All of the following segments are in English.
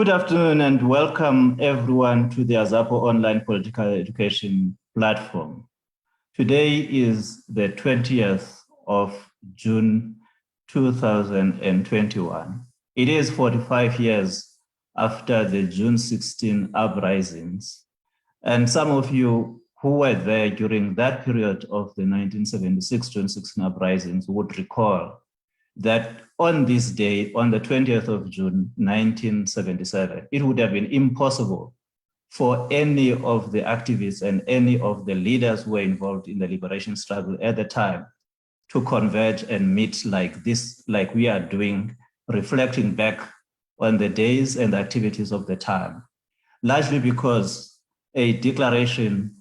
Good afternoon and welcome everyone to the Azapo Online Political Education platform. Today is the 20th of June 2021. It is 45 years after the June 16 uprisings. And some of you who were there during that period of the 1976 June 16 uprisings would recall that on this day, on the 20th of June, 1977, it would have been impossible for any of the activists and any of the leaders who were involved in the liberation struggle at the time to converge and meet like this, like we are doing, reflecting back on the days and the activities of the time, largely because a declaration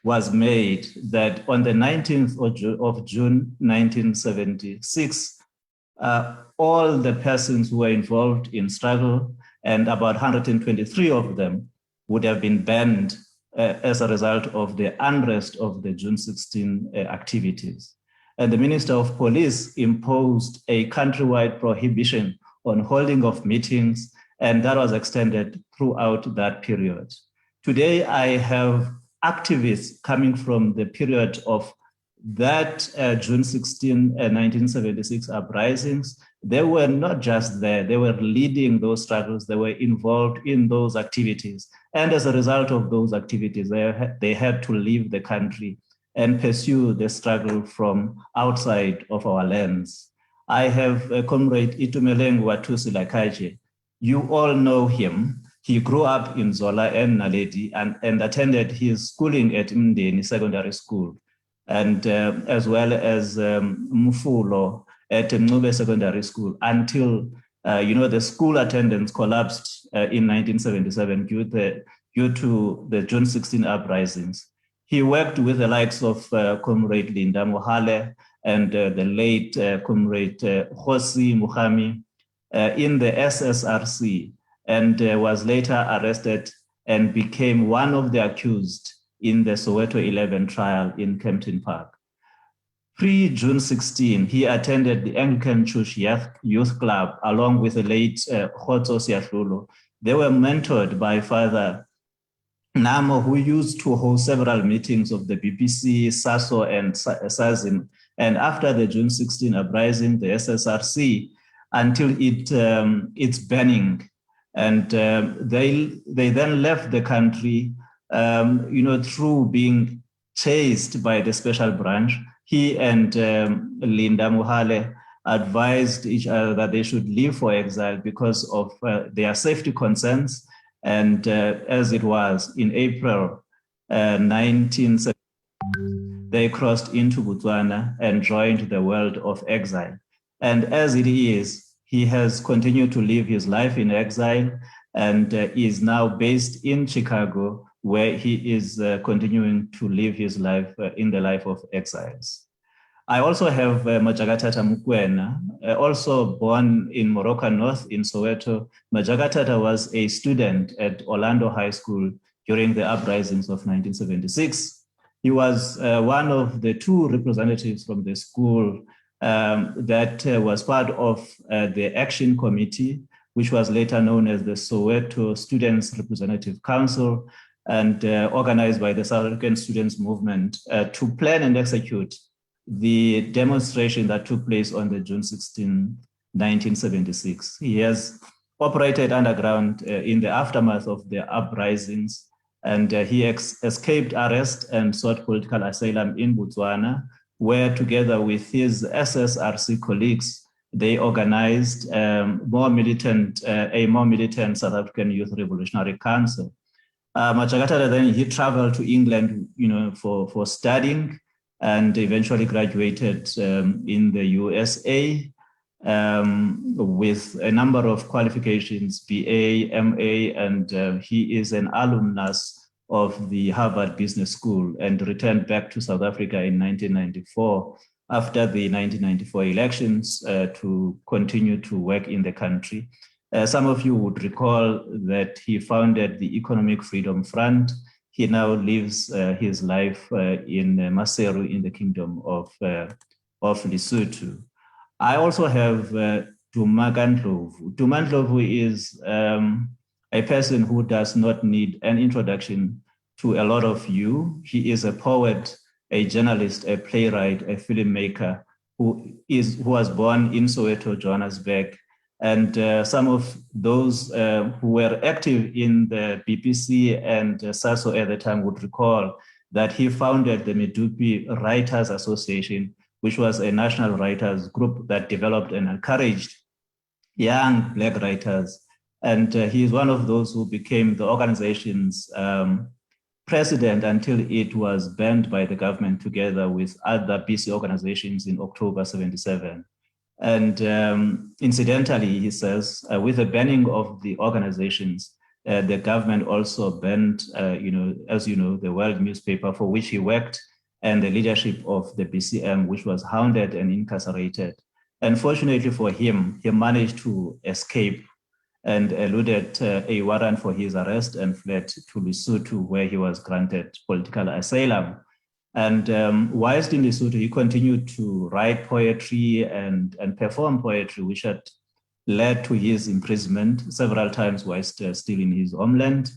was made that on the 19th of June, 1976, all the persons who were involved in struggle, and about 123 of them would have been banned as a result of the unrest of the June 16 activities. And the Minister of Police imposed a countrywide prohibition on holding of meetings, and that was extended throughout that period. Today, I have activists coming from the period of that June 16, 1976 uprisings. They were not just there, they were leading those struggles, they were involved in those activities. And as a result of those activities, they had to leave the country and pursue the struggle from outside of our lands. I have Comrade Itumeleng Watusi Lakaje. You all know him. He grew up in Zola and Naledi and attended his schooling at Mndeni Secondary School, and as well as Mfulo at Mncube Secondary School until the school attendance collapsed in 1977 due to the June 16 uprisings. He worked with the likes of Comrade Linda Mohale and the late Comrade Khosi Mukhami in the SSRC, and was later arrested and became one of the accused in the Soweto 11 trial in Kempton Park. Pre-June 16, he attended the Anglican Church Youth Club along with the late Khotso Siahlulo. They were mentored by Father Namo, who used to host several meetings of the BPC, SASO, and SAZIM. And after the June 16 uprising, the SSRC, until its banning, and they then left the country, through being chased by the special branch. He and Linda Mohale advised each other that they should leave for exile because of their safety concerns. And as it was, in April 1970, they crossed into Botswana and joined the world of exile. And as it is, he has continued to live his life in exile and is now based in Chicago, where he is continuing to live his life in the life of exiles. I also have Majagatata Mokoena, also born in Moroka North in Soweto. Majagatata was a student at Orlando High School during the uprisings of 1976. He was one of the two representatives from the school that was part of the Action Committee, which was later known as the Soweto Students Representative Council, and organized by the South African Students Movement to plan and execute the demonstration that took place on the June 16, 1976. He has operated underground in the aftermath of the uprisings, and he escaped arrest and sought political asylum in Botswana, where together with his SSRC colleagues, they organized a more militant South African Youth Revolutionary Council. Majagatata then he traveled to England, for studying, and eventually graduated in the USA with a number of qualifications, BA, MA, and he is an alumnus of the Harvard Business School and returned back to South Africa in 1994 after the 1994 elections to continue to work in the country. Some of you would recall that he founded the Economic Freedom Front. He now lives his life in Maseru in the Kingdom of Lesotho. I also have Duma Ndlovu. Duma Ndlovu is a person who does not need an introduction to a lot of you. He is a poet, a journalist, a playwright, a filmmaker who was born in Soweto, Johannesburg. And some of those who were active in the BPC and SASO at the time would recall that he founded the Medupi Writers Association, which was a national writers group that developed and encouraged young Black writers. And he is one of those who became the organization's president until it was banned by the government together with other BC organizations in October 77. And incidentally, he says, with the banning of the organizations, the government also banned, as you know, the World newspaper for which he worked, and the leadership of the BCM, which was hounded and incarcerated. And fortunately for him, he managed to escape and eluded a warrant for his arrest and fled to Lesotho, where he was granted political asylum. And whilst in Lesotho, he continued to write poetry and perform poetry, which had led to his imprisonment several times whilst still in his homeland.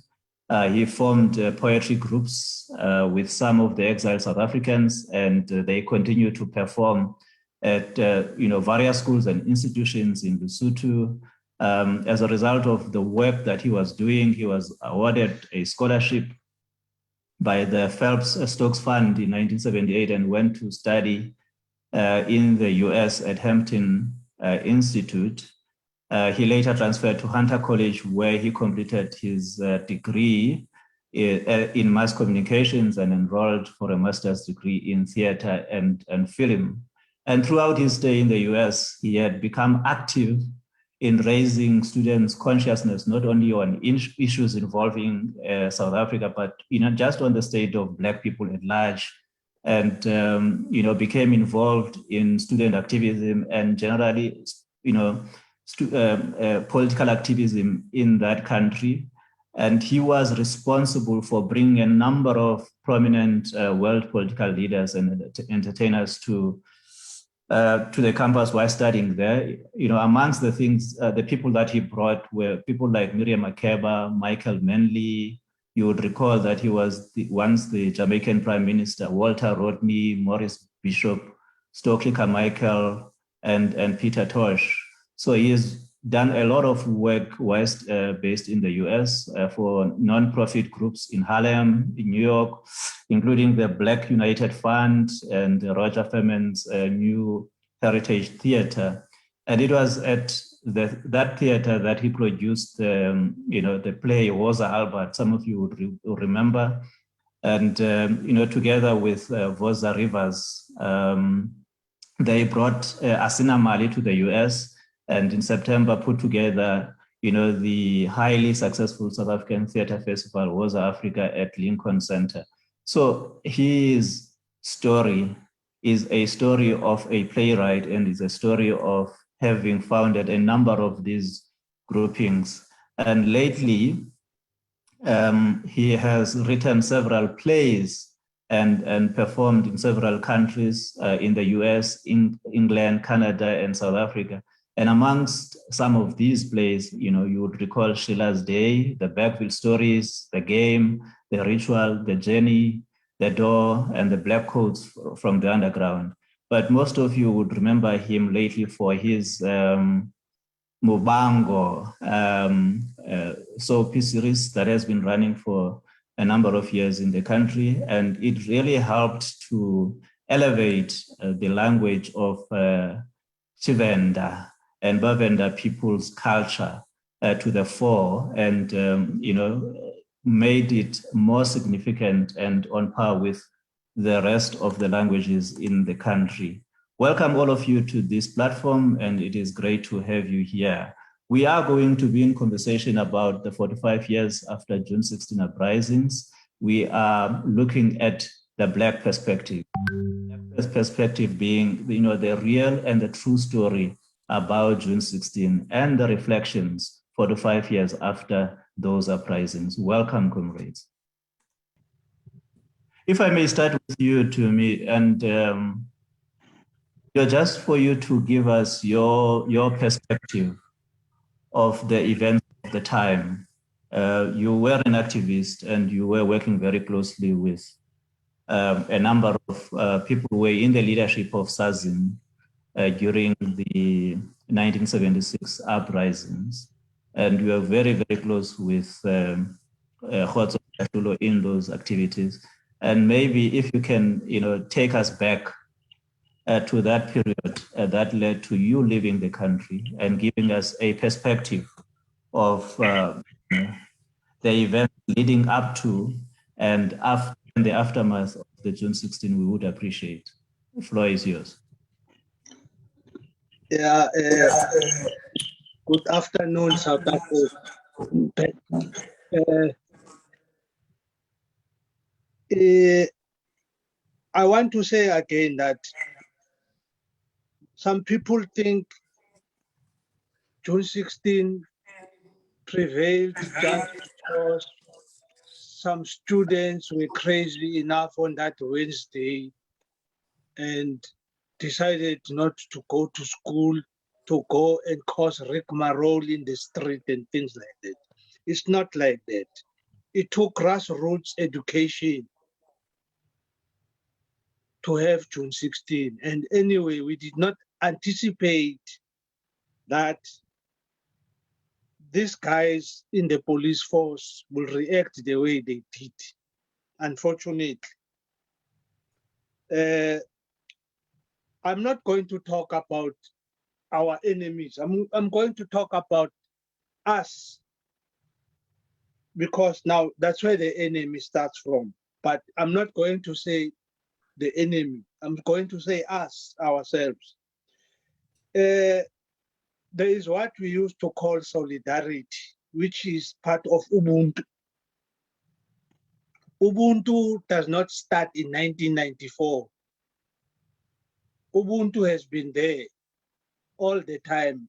He formed poetry groups with some of the exiled South Africans, and they continued to perform at various schools and institutions in Lesotho. As a result of the work that he was doing, he was awarded a scholarship by the Phelps Stokes Fund in 1978 and went to study in the US at Hampton Institute. He later transferred to Hunter College, where he completed his degree in mass communications and enrolled for a master's degree in theater and film. And throughout his stay in the US, he had become active in raising students' consciousness, not only on issues involving South Africa, but just on the state of Black people at large, and became involved in student activism and generally, political activism in that country. And he was responsible for bringing a number of prominent world political leaders and entertainers to the campus while studying there. Amongst the things, the people that he brought were people like Miriam Makeba, Michael Manley. You would recall that he was once the Jamaican Prime Minister, Walter Rodney, Maurice Bishop, Stokely Carmichael, and Peter Tosh. So he has done a lot of work whilst based in the US for non-profit groups in Harlem, in New York, including the Black United Fund and Roger Furman's New Heritage Theater. And it was at that theater that he produced, the play Woza Albert, some of you would remember. And, together with Voza Rivers, they brought Asina Mali to the US, and in September put together, the highly successful South African Theatre Festival, Woza Africa, at Lincoln Center. So his story is a story of a playwright and is a story of having founded a number of these groupings. And lately, he has written several plays and performed in several countries in the US, in England, Canada, and South Africa. And amongst some of these plays, you would recall Sheila's Day, The Bergville Stories, The Game, The Ritual, The Journey, The Door, and The Black Coats from the Underground. But most of you would remember him lately for his Mubango soapy series that has been running for a number of years in the country. And it really helped to elevate the language of Chivenda and Bavenda people's culture to the fore, and made it more significant and on par with the rest of the languages in the country. Welcome all of you to this platform, and it is great to have you here. We are going to be in conversation about the 45 years after June 16 uprisings. We are looking at the Black perspective. The perspective being, the real and the true story about June 16 and the reflections 45 years after those uprisings. Welcome, comrades. If I may start with you, Tumi, and just for you to give us your perspective of the events of the time. You were an activist and you were working very closely with a number of people who were in the leadership of SAZIM during the 1976 uprisings. And we were very, very close with Khotso Katulo in those activities. And maybe if you can, take us back to that period that led to you leaving the country and giving us a perspective of the events leading up to and after the aftermath of the June 16, we would appreciate. The floor is yours. Yeah, good afternoon, South Africa. I want to say again that some people think June 16 prevailed just because some students were crazy enough on that Wednesday and decided not to go to school, to go and cause rigmarole in the street and things like that. It's not like that. It took grassroots education to have June 16. And anyway, we did not anticipate that these guys in the police force will react the way they did, unfortunately. I'm not going to talk about our enemies. I'm going to talk about us, because now that's where the enemy starts from. But I'm not going to say the enemy. I'm going to say us, ourselves. There is what we used to call solidarity, which is part of Ubuntu. Ubuntu does not start in 1994. Ubuntu has been there all the time.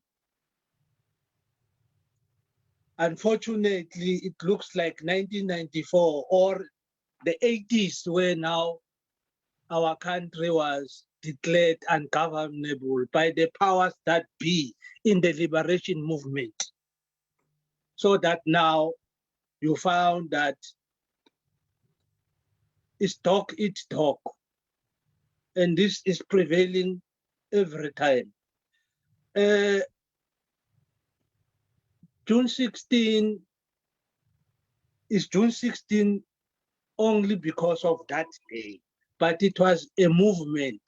Unfortunately, it looks like 1994 or the 80s, where now our country was declared ungovernable by the powers that be in the liberation movement. So that now you found that it's dog eats dog. And this is prevailing every time. June 16 is June 16 only because of that day, but it was a movement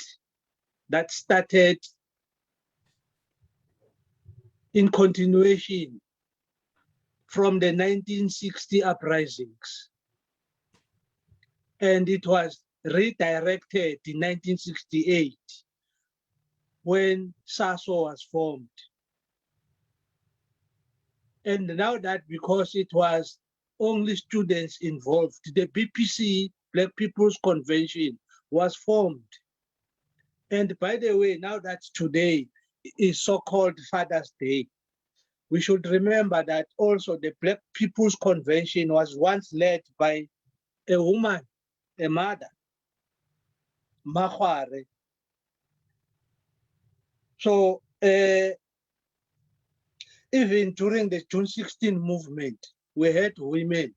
that started in continuation from the 1960 uprisings. And it was redirected in 1968 when SASO was formed. And now that because it was only students involved, the BPC, Black People's Convention, was formed. And by the way, now that today is so-called Father's Day, we should remember that also the Black People's Convention was once led by a woman, a mother, Mahware. So even during the June 16 movement, we had women.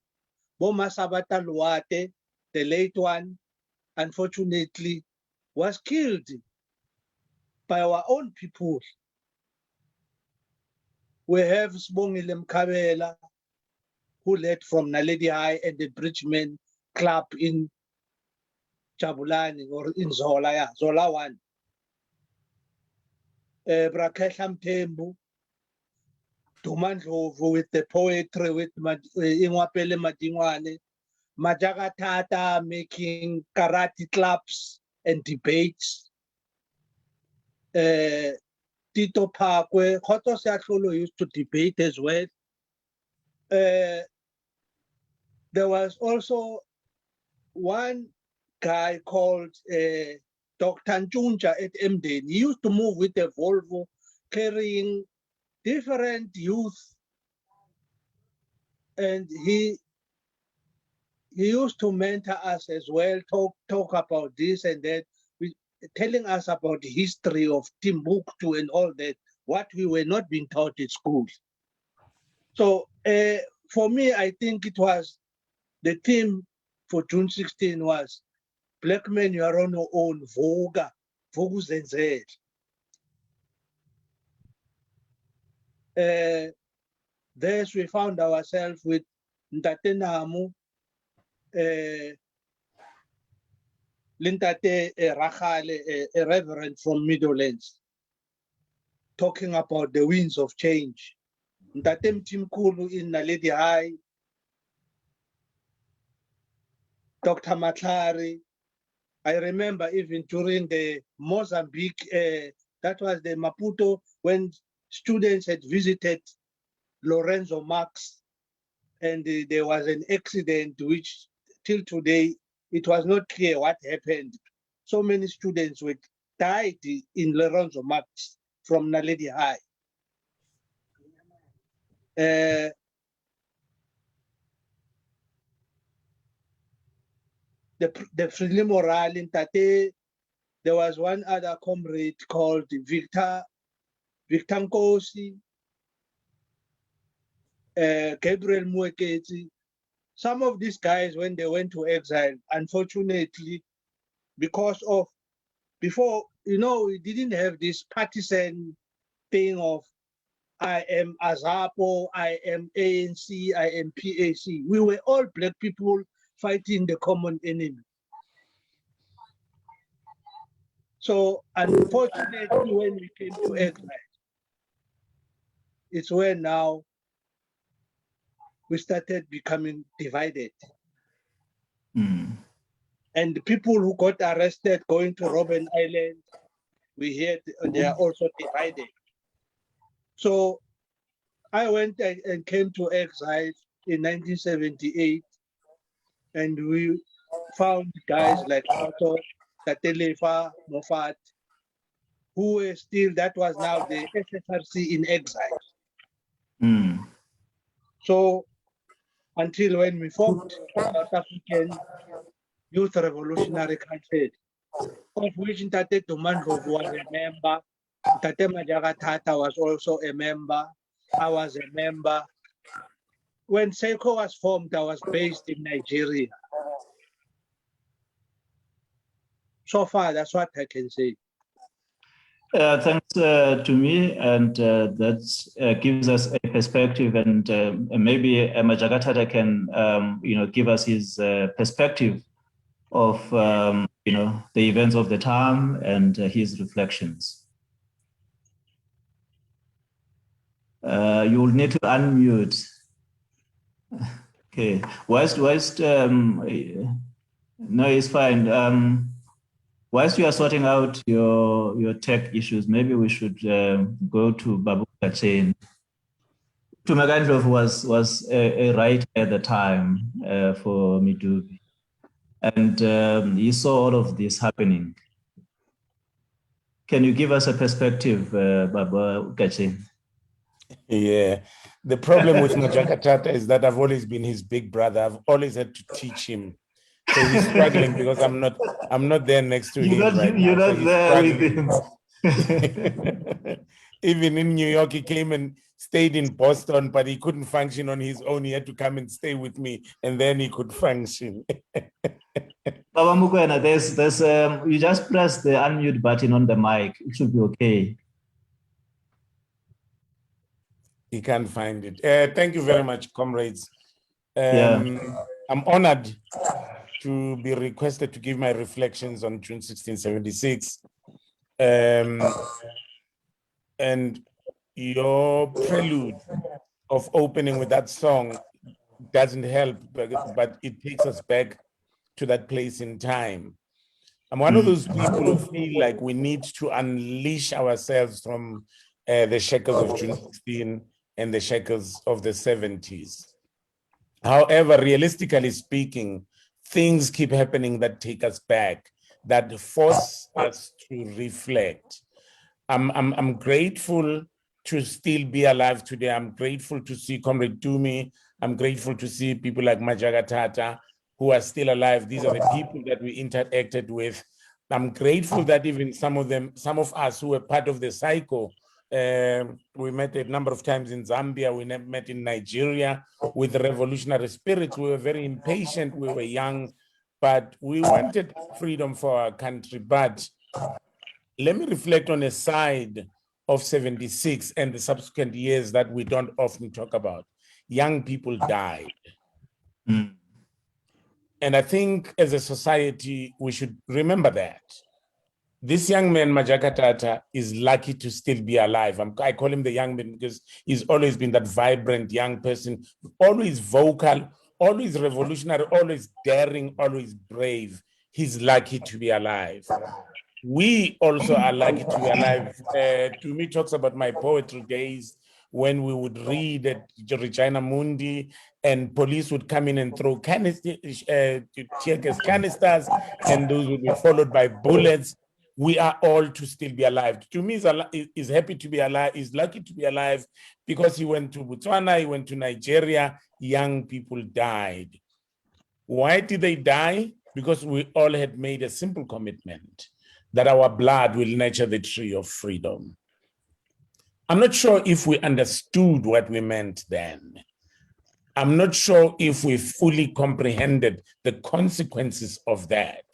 Boma Sabata Luate, the late one, unfortunately, was killed by our own people. We have Sbongile Mkabela, who led from Naledi High and the Bridgeman Club in Jabulani or in Zola, yeah, Zola 1. Brakehla Mthembu, Dumandlovu with the poetry, with Ingwapele Madingwane, Majagatata making karate clubs and debates. Tito Pakwe, Khoto Seatlholo used to debate as well. There was also one guy called Dr. Njunja at Emden. He used to move with a Volvo carrying different youth. And he used to mentor us as well, talk about this and that, telling us about the history of Timbuktu and all that, what we were not being taught at school. So for me, I think it was the theme for June 16 was Black men, you are on your own, Voga, Voguzenzele. Thus we found ourselves with Ntate Namu, Lintate Rachale, a reverend from Meadowlands, talking about the winds of change. Ntate Mtimkulu in Naledi High, Dr. Matlari. I remember even during the Mozambique, that was the Maputo, when students had visited Lorenzo Marx, and there was an accident which till today, it was not clear what happened. So many students were died in Lorenzo Marx from Naledi High. the Frelimo Moral in Tate. There was one other comrade called Victor Nkosi, Gabriel Mueketi. Some of these guys, when they went to exile, unfortunately, because of before, we didn't have this partisan thing of I am Azapo, I am ANC, I am PAC. We were all black people fighting the common enemy. So unfortunately, when we came to exile, it's where now we started becoming divided. And the people who got arrested going to Robben Island, we heard they are also divided. So I went and came to exile in 1978, and we found guys like Otto, Tatelefa, Moffat, who were still, that was now the SSRC in exile. So until when we formed South African Youth Revolutionary Council, of which Ntate Dumandlovu was a member, Ntate Majagatata was also a member, I was a member. When SECO was formed, I was based in Nigeria. So far, that's what I can say. Thanks to me, and that gives us a perspective, and maybe Majagatata can, give us his perspective of, the events of the time and his reflections. You will need to unmute. Okay, whilst no, it's fine. Whilst you are sorting out your tech issues, maybe we should go to Babu Kachen. Tumagandlov was a writer at the time for Medupi, and he saw all of this happening. Can you give us a perspective, Babu Kachen? Yeah, the problem with Majagatata is that I've always been his big brother. I've always had to teach him. So he's struggling because I'm not there next to him right now. You're not there with him. Even in New York, he came and stayed in Boston, but he couldn't function on his own. He had to come and stay with me, and then he could function. Baba Mukwena, there's you just press the unmute button on the mic. It should be okay. He can't find it. Thank you very much, comrades. I'm honored to be requested to give my reflections on June 1676. And your prelude of opening with that song doesn't help, but it takes us back to that place in time. I'm one of those people who feel like we need to unleash ourselves from the shackles of June 16 and the shackles of the 70s. However, realistically speaking, things keep happening that take us back, that force us to reflect. I'm grateful to still be alive today. I'm grateful to see Comrade Tumi. I'm grateful to see people like Majagatata who are still alive. These are the people that we interacted with. I'm grateful that even some of us who were part of the cycle, we met a number of times in Zambia, we met in Nigeria with the revolutionary spirits. We were very impatient, we were young, but we wanted freedom for our country. But let me reflect on a side of 76 and the subsequent years that we don't often talk about. Young people died. And I think as a society, we should remember that. This young man, Majagatata, is lucky to still be alive. I call him the young man because he's always been that vibrant young person, always vocal, always revolutionary, always daring, always brave. He's lucky to be alive. We also are lucky to be alive. Tumi talks about my poetry days when we would read at Regina Mundi and police would come in and throw canisters, and those would be followed by bullets. We are all to still be alive. Tumi is happy to be alive, is lucky to be alive because he went to Botswana, he went to Nigeria, young people died. Why did they die? because we all had made a simple commitment that our blood will nurture the tree of freedom. I'm not sure if we understood what we meant then. I'm not sure if we fully comprehended the consequences of that.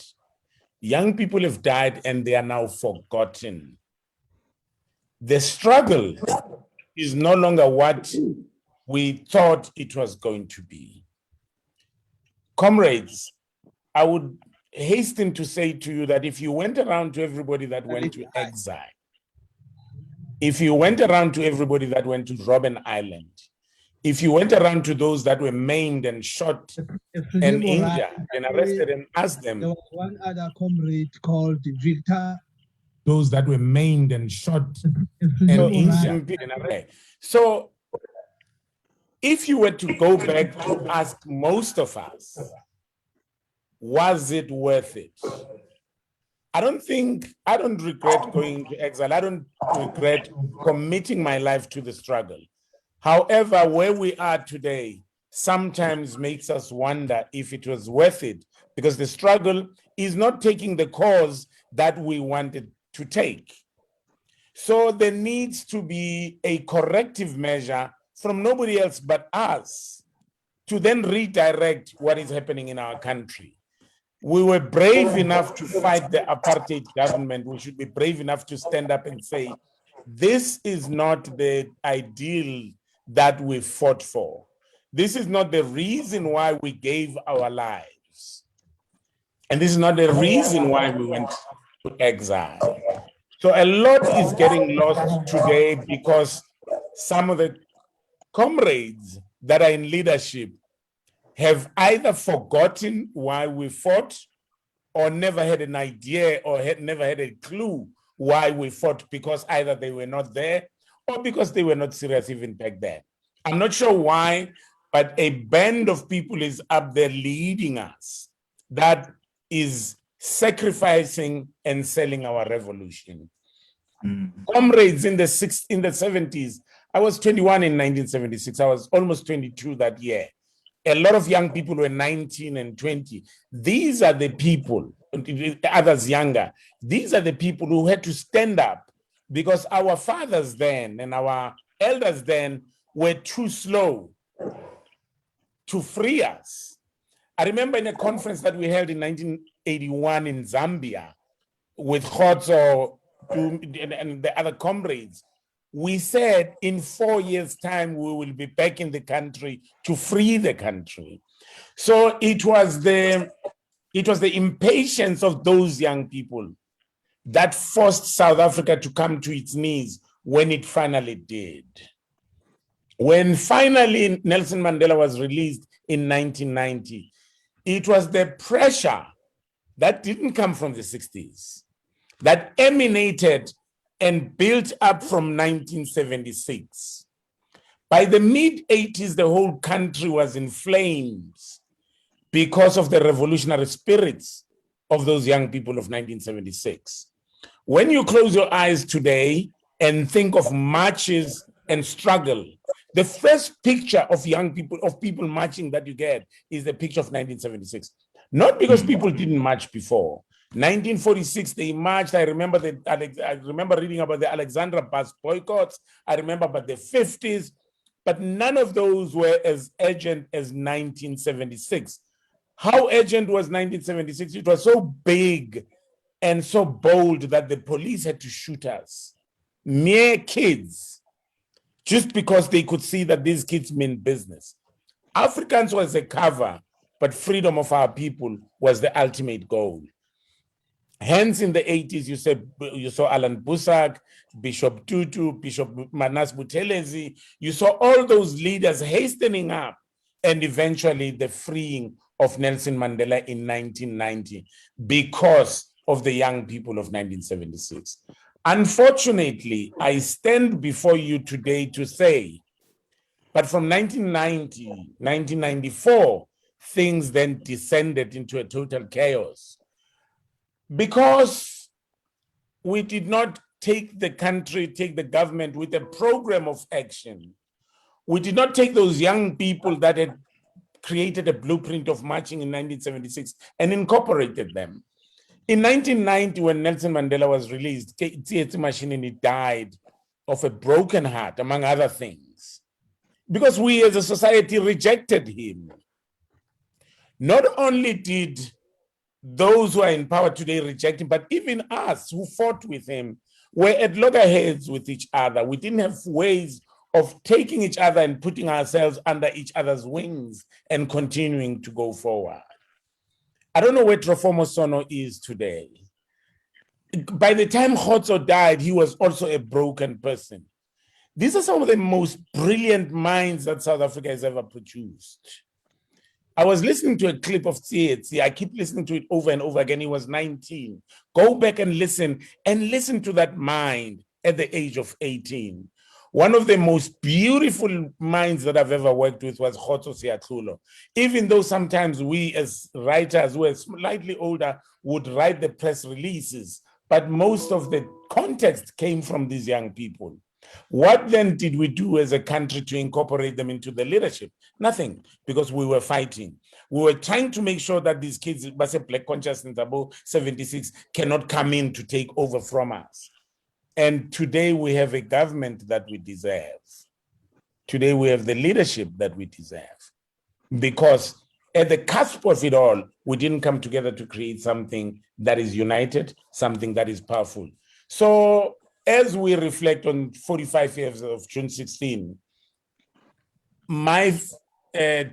Young people have died and they are now forgotten. The struggle is no longer what we thought it was going to be. Comrades, I would hasten to say to you that if you went around to everybody that went to exile, if you went around to everybody that went to Robben Island, if you went around to those that were maimed and shot and injured and arrested and asked them, there was one other comrade called Victor. Those that were maimed and shot and injured and arrested. So if you were to go back to ask most of us, was it worth it? I don't regret going to exile. I don't regret committing my life to the struggle. However, where we are today sometimes makes us wonder if it was worth it, because the struggle is not taking the course that we wanted to take. So there needs to be a corrective measure from nobody else but us to then redirect what is happening in our country. We were brave enough to fight the apartheid government. We should be brave enough to stand up and say, this is not the ideal that we fought for. This is not the reason why we gave our lives. And this is not the reason why we went to exile. So a lot is getting lost today because some of the comrades that are in leadership have either forgotten why we fought or never had an idea or never had a clue why we fought, because either they were not there or because they were not serious even back then. I'm not sure why, but a band of people is up there leading us that is sacrificing and selling our revolution. Comrades in the 70s, I was 21 in 1976. I was almost 22 that year. A lot of young people were 19 and 20. These are the people, others younger, these are the people who had to stand up because our fathers then and our elders then were too slow to free us. I remember in a conference that we held in 1981 in Zambia with Khotso and the other comrades, we said in 4 years' time, we will be back in the country to free the country. So it was the impatience of those young people that forced South Africa to come to its knees when it finally did. When finally Nelson Mandela was released in 1990, it was the pressure that didn't come from the 60s, that emanated and built up from 1976. By the mid-80s, the whole country was in flames because of the revolutionary spirits of those young people of 1976. When you close your eyes today and think of marches and struggle, the first picture of young people, of people marching that you get is the picture of 1976. Not because people didn't march before. 1946, they marched. I remember reading about the Alexandra bus boycotts. I remember about the 50s, but none of those were as urgent as 1976. How urgent was 1976? It was so big and so bold that the police had to shoot us. Mere kids, just because they could see that these kids mean business. Africans was a cover, but freedom of our people was the ultimate goal. Hence, in the 80s, you saw Alan Busak, Bishop Tutu, Bishop Manas Buthelezi. You saw all those leaders hastening up, and eventually the freeing of Nelson Mandela in 1990 because of the young people of 1976. Unfortunately, I stand before you today to say, but from 1990, 1994, things then descended into a total chaos. Because we did not take the country, take the government with a program of action. We did not take those young people that had created a blueprint of marching in 1976 and incorporated them. In 1990, when Nelson Mandela was released, Tsietsi Mashinini died of a broken heart, among other things, because we as a society rejected him. Not only did those who are in power today reject him, but even us who fought with him were at loggerheads with each other. We didn't have ways of taking each other and putting ourselves under each other's wings and continuing to go forward. I don't know where Trofomo Sono is today. By the time Khotso died, he was also a broken person. These are some of the most brilliant minds that South Africa has ever produced. I was listening to a clip of Tsietsi. I keep listening to it over and over again. He was 19. Go back and listen to that mind at the age of 18. One of the most beautiful minds that I've ever worked with was Khotso Siyakhulu. Even though sometimes we as writers who are slightly older would write the press releases, but most of the context came from these young people. What then did we do as a country to incorporate them into the leadership? Nothing, because we were fighting. We were trying to make sure that these kids, Black consciousness above 76, cannot come in to take over from us. And today we have a government that we deserve. Today we have the leadership that we deserve. Because at the cusp of it all, we didn't come together to create something that is united, something that is powerful. So as we reflect on 45 years of June 16, my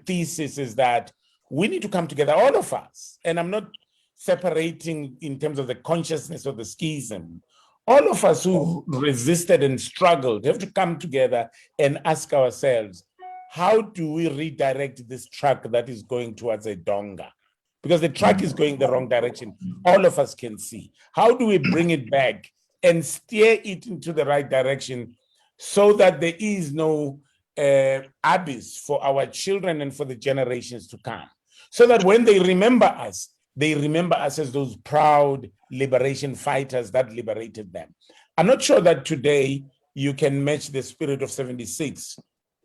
thesis is that we need to come together, all of us, and I'm not separating in terms of the consciousness of the schism. All of us who resisted and struggled have to come together and ask ourselves, how do we redirect this truck that is going towards a donga? Because the truck is going the wrong direction. All of us can see. How do we bring it back and steer it into the right direction so that there is no abyss for our children and for the generations to come? So that when they remember us as those proud liberation fighters that liberated them. I'm not sure that today you can match the spirit of 76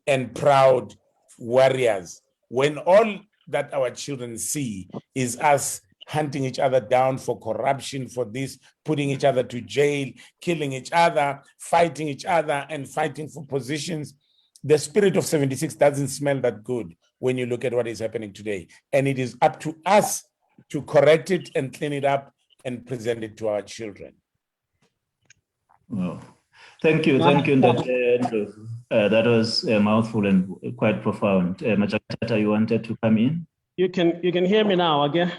and proud warriors when all that our children see is us hunting each other down for corruption, for this, putting each other to jail, killing each other, fighting each other, and fighting for positions. The spirit of 76 doesn't smell that good when you look at what is happening today. And it is up to us to correct it and clean it up and present it to our children. Well, thank you, Ndate Andrew. That was a mouthful and quite profound. Machata, you wanted to come in? You can hear me now again?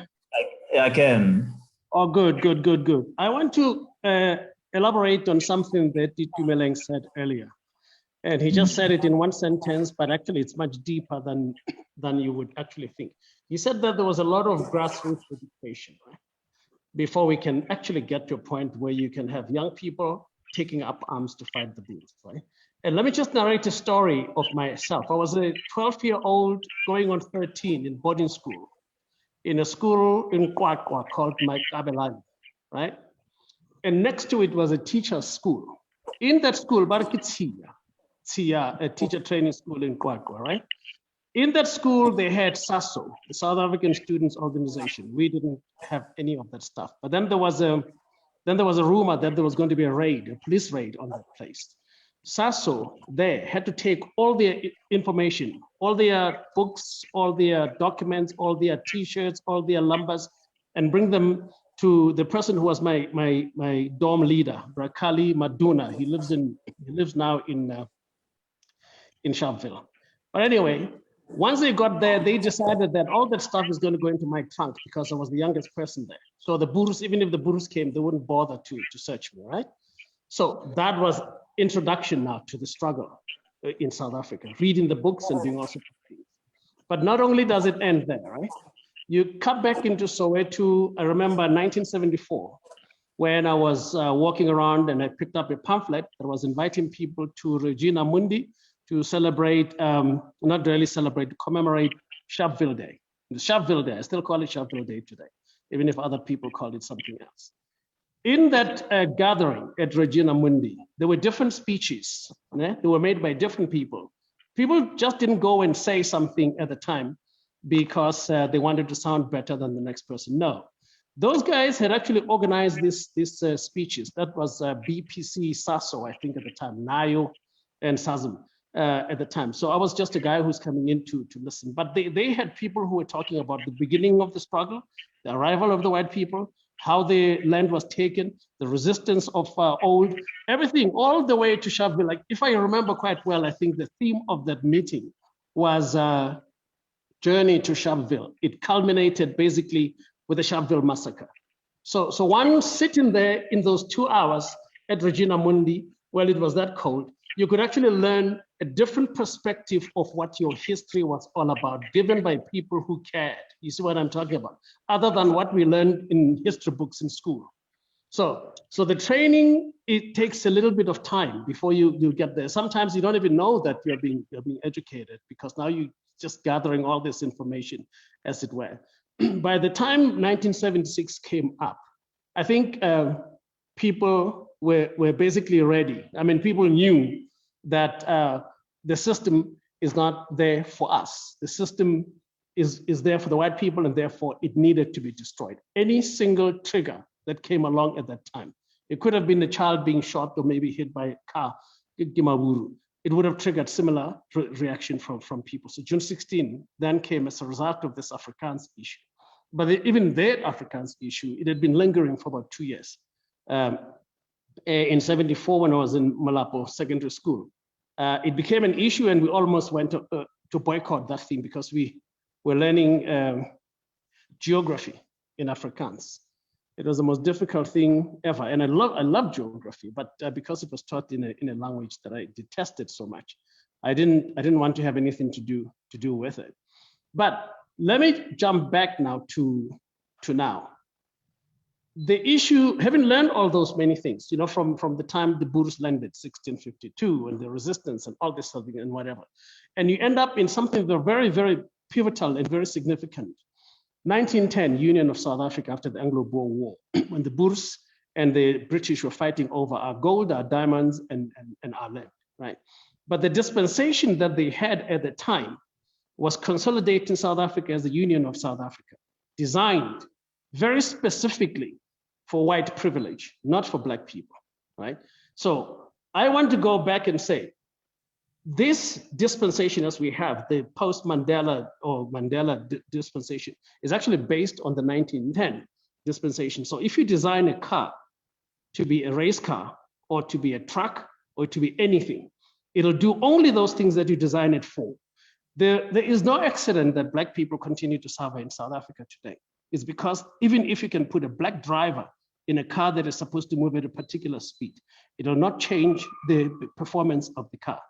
I can. Oh, good. I want to elaborate on something that Itumeleng said earlier. And he just said it in one sentence, but actually it's much deeper than you would actually think. He said that there was a lot of grassroots education, right? Before we can actually get to a point where you can have young people taking up arms to fight the Boers, right? And let me just narrate a story of myself. I was a 12-year-old going on 13 in boarding school, in a school in Kwakwa called Maikabelani, right? And next to it was a teacher's school. In that school, Tsiya, a teacher training school in Kwakwa, right? In that school, they had SASO, the South African Students Organization. We didn't have any of that stuff. But then there was a rumor that there was going to be a police raid on that place. SASO there had to take all their information, all their books, all their documents, all their T-shirts, all their lumbers, and bring them to the person who was my dorm leader, Brakali Maduna. He lives now in Sharpeville. But anyway, once they got there, they decided that all that stuff is going to go into my trunk because I was the youngest person there. So the Boers, even if the Boers came, they wouldn't bother to search me, right? So that was introduction now to the struggle in South Africa, reading the books and doing all sorts of things. But not only does it end there, right? You cut back into Soweto. I remember 1974, when I was walking around and I picked up a pamphlet that was inviting people to Regina Mundi to celebrate, not really celebrate, to commemorate Sharpeville Day. The Sharpeville Day, I still call it Sharpeville Day today, even if other people call it something else. In that gathering at Regina Mundi, there were different speeches. They were made by different people. People just didn't go and say something at the time. because they wanted to sound better than the next person. No, those guys had actually organized these speeches. That was BPC SASO, I think at the time, NAYO and SASM at the time. So I was just a guy who's coming in to listen. But they had people who were talking about the beginning of the struggle, the arrival of the white people, how the land was taken, the resistance of old, everything, all the way to Sharpeville. Like, if I remember quite well, I think the theme of that meeting was Journey to Sharpeville. It culminated basically with the Sharpeville massacre. So one sitting there in those 2 hours at Regina Mundi, while it was that cold, you could actually learn a different perspective of what your history was all about, given by people who cared. You see what I'm talking about? Other than what we learned in history books in school. So the training, it takes a little bit of time before you get there. Sometimes you don't even know that you're being educated, because now you're just gathering all this information, as it were. By the time 1976 came up, I think people were basically ready. I mean, people knew that the system is not there for us. The system is there for the white people, and therefore it needed to be destroyed. Any single trigger that came along at that time, it could have been a child being shot or maybe hit by a car, it would have triggered similar reaction from people. So June 16 then came as a result of this Afrikaans issue. But even that Afrikaans issue, it had been lingering for about 2 years. In 74, when I was in Malapo Secondary School, it became an issue, and we almost went to boycott that thing because we were learning geography in Afrikaans. It was the most difficult thing ever, and I love geography, but because it was taught in a language that I detested so much, I didn't want to have anything to do with it. But let me jump back now to now. The issue, having learned all those many things, you know, from the time the Boers landed, 1652, and the resistance and all this stuff and whatever, and you end up in something that very, very pivotal and very significant. 1910, Union of South Africa after the Anglo-Boer War, when the Boers and the British were fighting over our gold, our diamonds, and our land, right? But the dispensation that they had at the time was consolidating South Africa as the Union of South Africa, designed very specifically for white privilege, not for Black people, right? So I want to go back and say, this dispensation as we have, the post-Mandela or Mandela dispensation, is actually based on the 1910 dispensation. So if you design a car to be a race car or to be a truck or to be anything, it'll do only those things that you design it for. There is no accident that Black people continue to suffer in South Africa today. It's because even if you can put a Black driver in a car that is supposed to move at a particular speed, it will not change the performance of the car.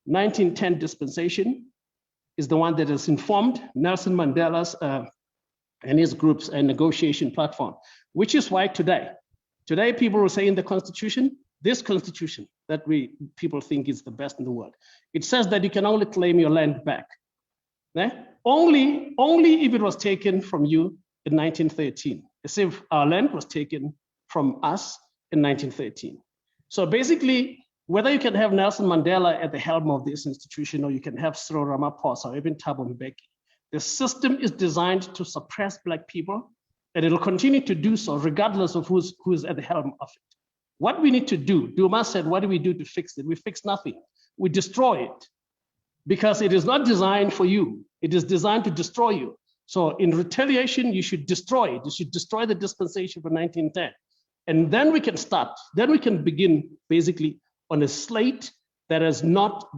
1910 dispensation is the one that has informed Nelson Mandela's and his group's negotiation platform, which is why today people will say in the Constitution, this Constitution that people think is the best in the world, it says that you can only claim your land back. Only if it was taken from you in 1913, as if our land was taken from us in 1913. So basically, whether you can have Nelson Mandela at the helm of this institution, or you can have Cyril Ramaphosa or even Thabo Mbeki, the system is designed to suppress Black people, and it'll continue to do so regardless of who's at the helm of it. What we need to do, Duma said, what do we do to fix it? We fix nothing. We destroy it, because it is not designed for you. It is designed to destroy you. So in retaliation, you should destroy it. You should destroy the dispensation for 1910. And then we can start. Then we can begin basically on a slate that is not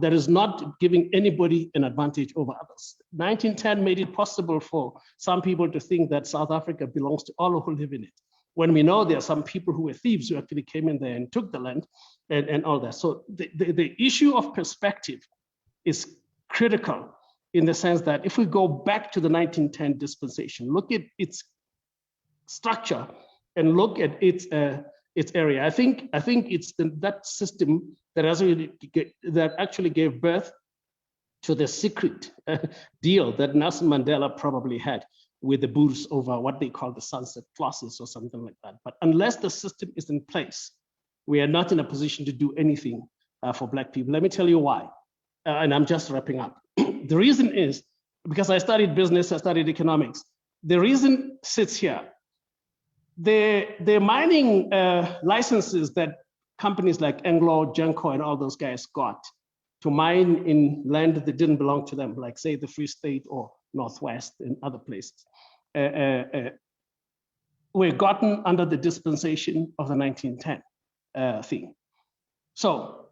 giving anybody an advantage over others. 1910 made it possible for some people to think that South Africa belongs to all who live in it, when we know there are some people who were thieves who actually came in there and took the land and all that. So the issue of perspective is critical, in the sense that if we go back to the 1910 dispensation, look at its structure and look at its area. I think it's that system that actually gave birth to the secret deal that Nelson Mandela probably had with the Boers over what they call the sunset clauses or something like that. But unless the system is in place, we are not in a position to do anything for Black people. Let me tell you why, and I'm just wrapping up. The reason is because I studied business, I studied economics. The reason sits here. The mining licenses that companies like Anglo, Genco, and all those guys got to mine in land that didn't belong to them, like say the Free State or Northwest and other places, were gotten under the dispensation of the 1910 thing. So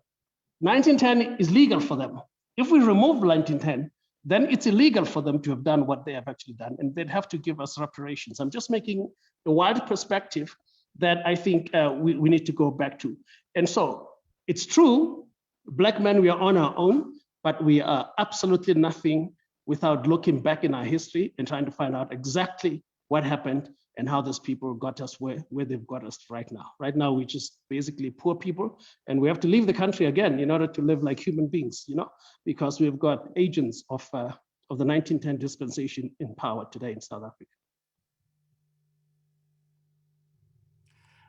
1910 is legal for them. If we remove 1910, then it's illegal for them to have done what they have actually done, and they'd have to give us reparations. I'm just making a wide perspective that I think we need to go back to. And so it's true, Black men, we are on our own, but we are absolutely nothing without looking back in our history and trying to find out exactly what happened and how those people got us where they've got us right now. Right now, we're just basically poor people, and we have to leave the country again in order to live like human beings, you know, because we've got agents of the 1910 dispensation in power today in South Africa.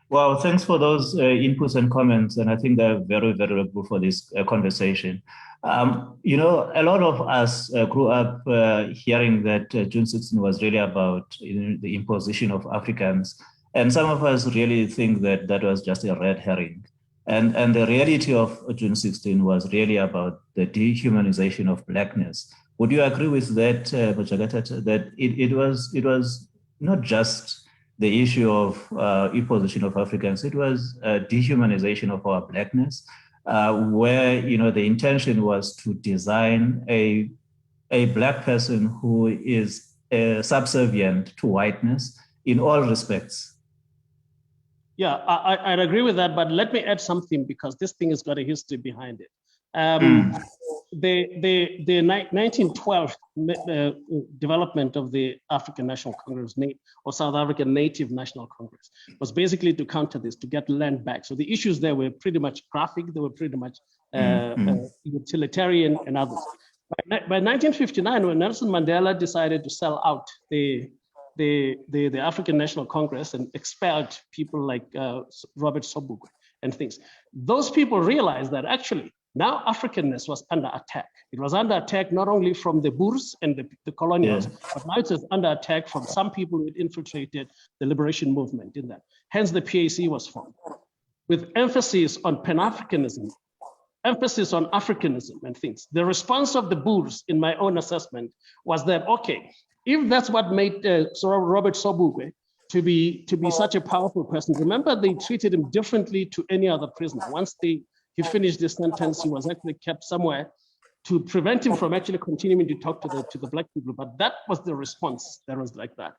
Well, thanks for those inputs and comments, and I think they're very, very helpful for this conversation. You know, a lot of us grew up hearing that June 16 was really about the imposition of Africans, and some of us really think that that was just a red herring. And the reality of June 16 was really about the dehumanization of Blackness. Would you agree with that, Motjagatata, that it was not just the issue of imposition of Africans, it was dehumanization of our Blackness, where, you know, the intention was to design a Black person who is subservient to whiteness in all respects? Yeah, I'd agree with that, but let me add something, because this thing has got a history behind it. The 1912 development of the African National Congress, or South African Native National Congress, was basically to counter this, to get land back. So the issues there were pretty much graphic, they were pretty much utilitarian and others. By 1959, when Nelson Mandela decided to sell out the African National Congress and expelled people like Robert Sobukwe and things, those people realized that actually now Africanness was under attack. It was under attack not only from the Boers and the colonials, but now it was under attack from some people who had infiltrated the liberation movement in that. Hence the PAC was formed, with emphasis on Pan-Africanism, emphasis on Africanism and things. The response of the Boers, in my own assessment, was that, okay, if that's what made Robert Sobukwe to be such a powerful person, remember they treated him differently to any other prisoner. Once he finished the sentence, he was actually kept somewhere to prevent him from actually continuing to talk to the Black people. But that was the response that was like that.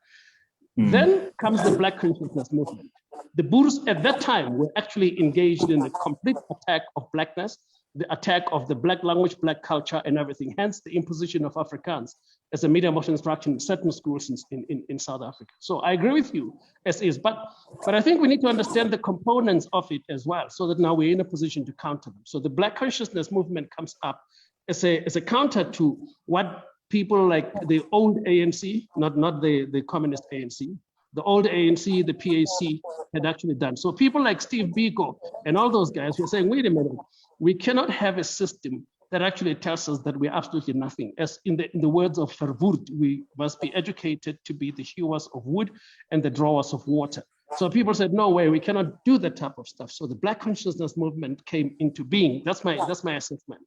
Then comes the Black consciousness movement. The Boers at that time were actually engaged in a complete attack of Blackness, the attack of the Black language, Black culture, and everything. Hence the imposition of Afrikaans as a medium of instruction in certain schools in South Africa. So I agree with you as is, but I think we need to understand the components of it as well, so that now we're in a position to counter them. So the Black consciousness movement comes up as a counter to what people like the old ANC, not the communist ANC, the old ANC, the PAC had actually done. So people like Steve Biko and all those guys were saying, wait a minute, we cannot have a system that actually tells us that we're absolutely nothing. As in the words of Verwoerd, we must be educated to be the hewers of wood and the drawers of water. So people said, no way, we cannot do that type of stuff. So the Black consciousness movement came into being. That's my assessment.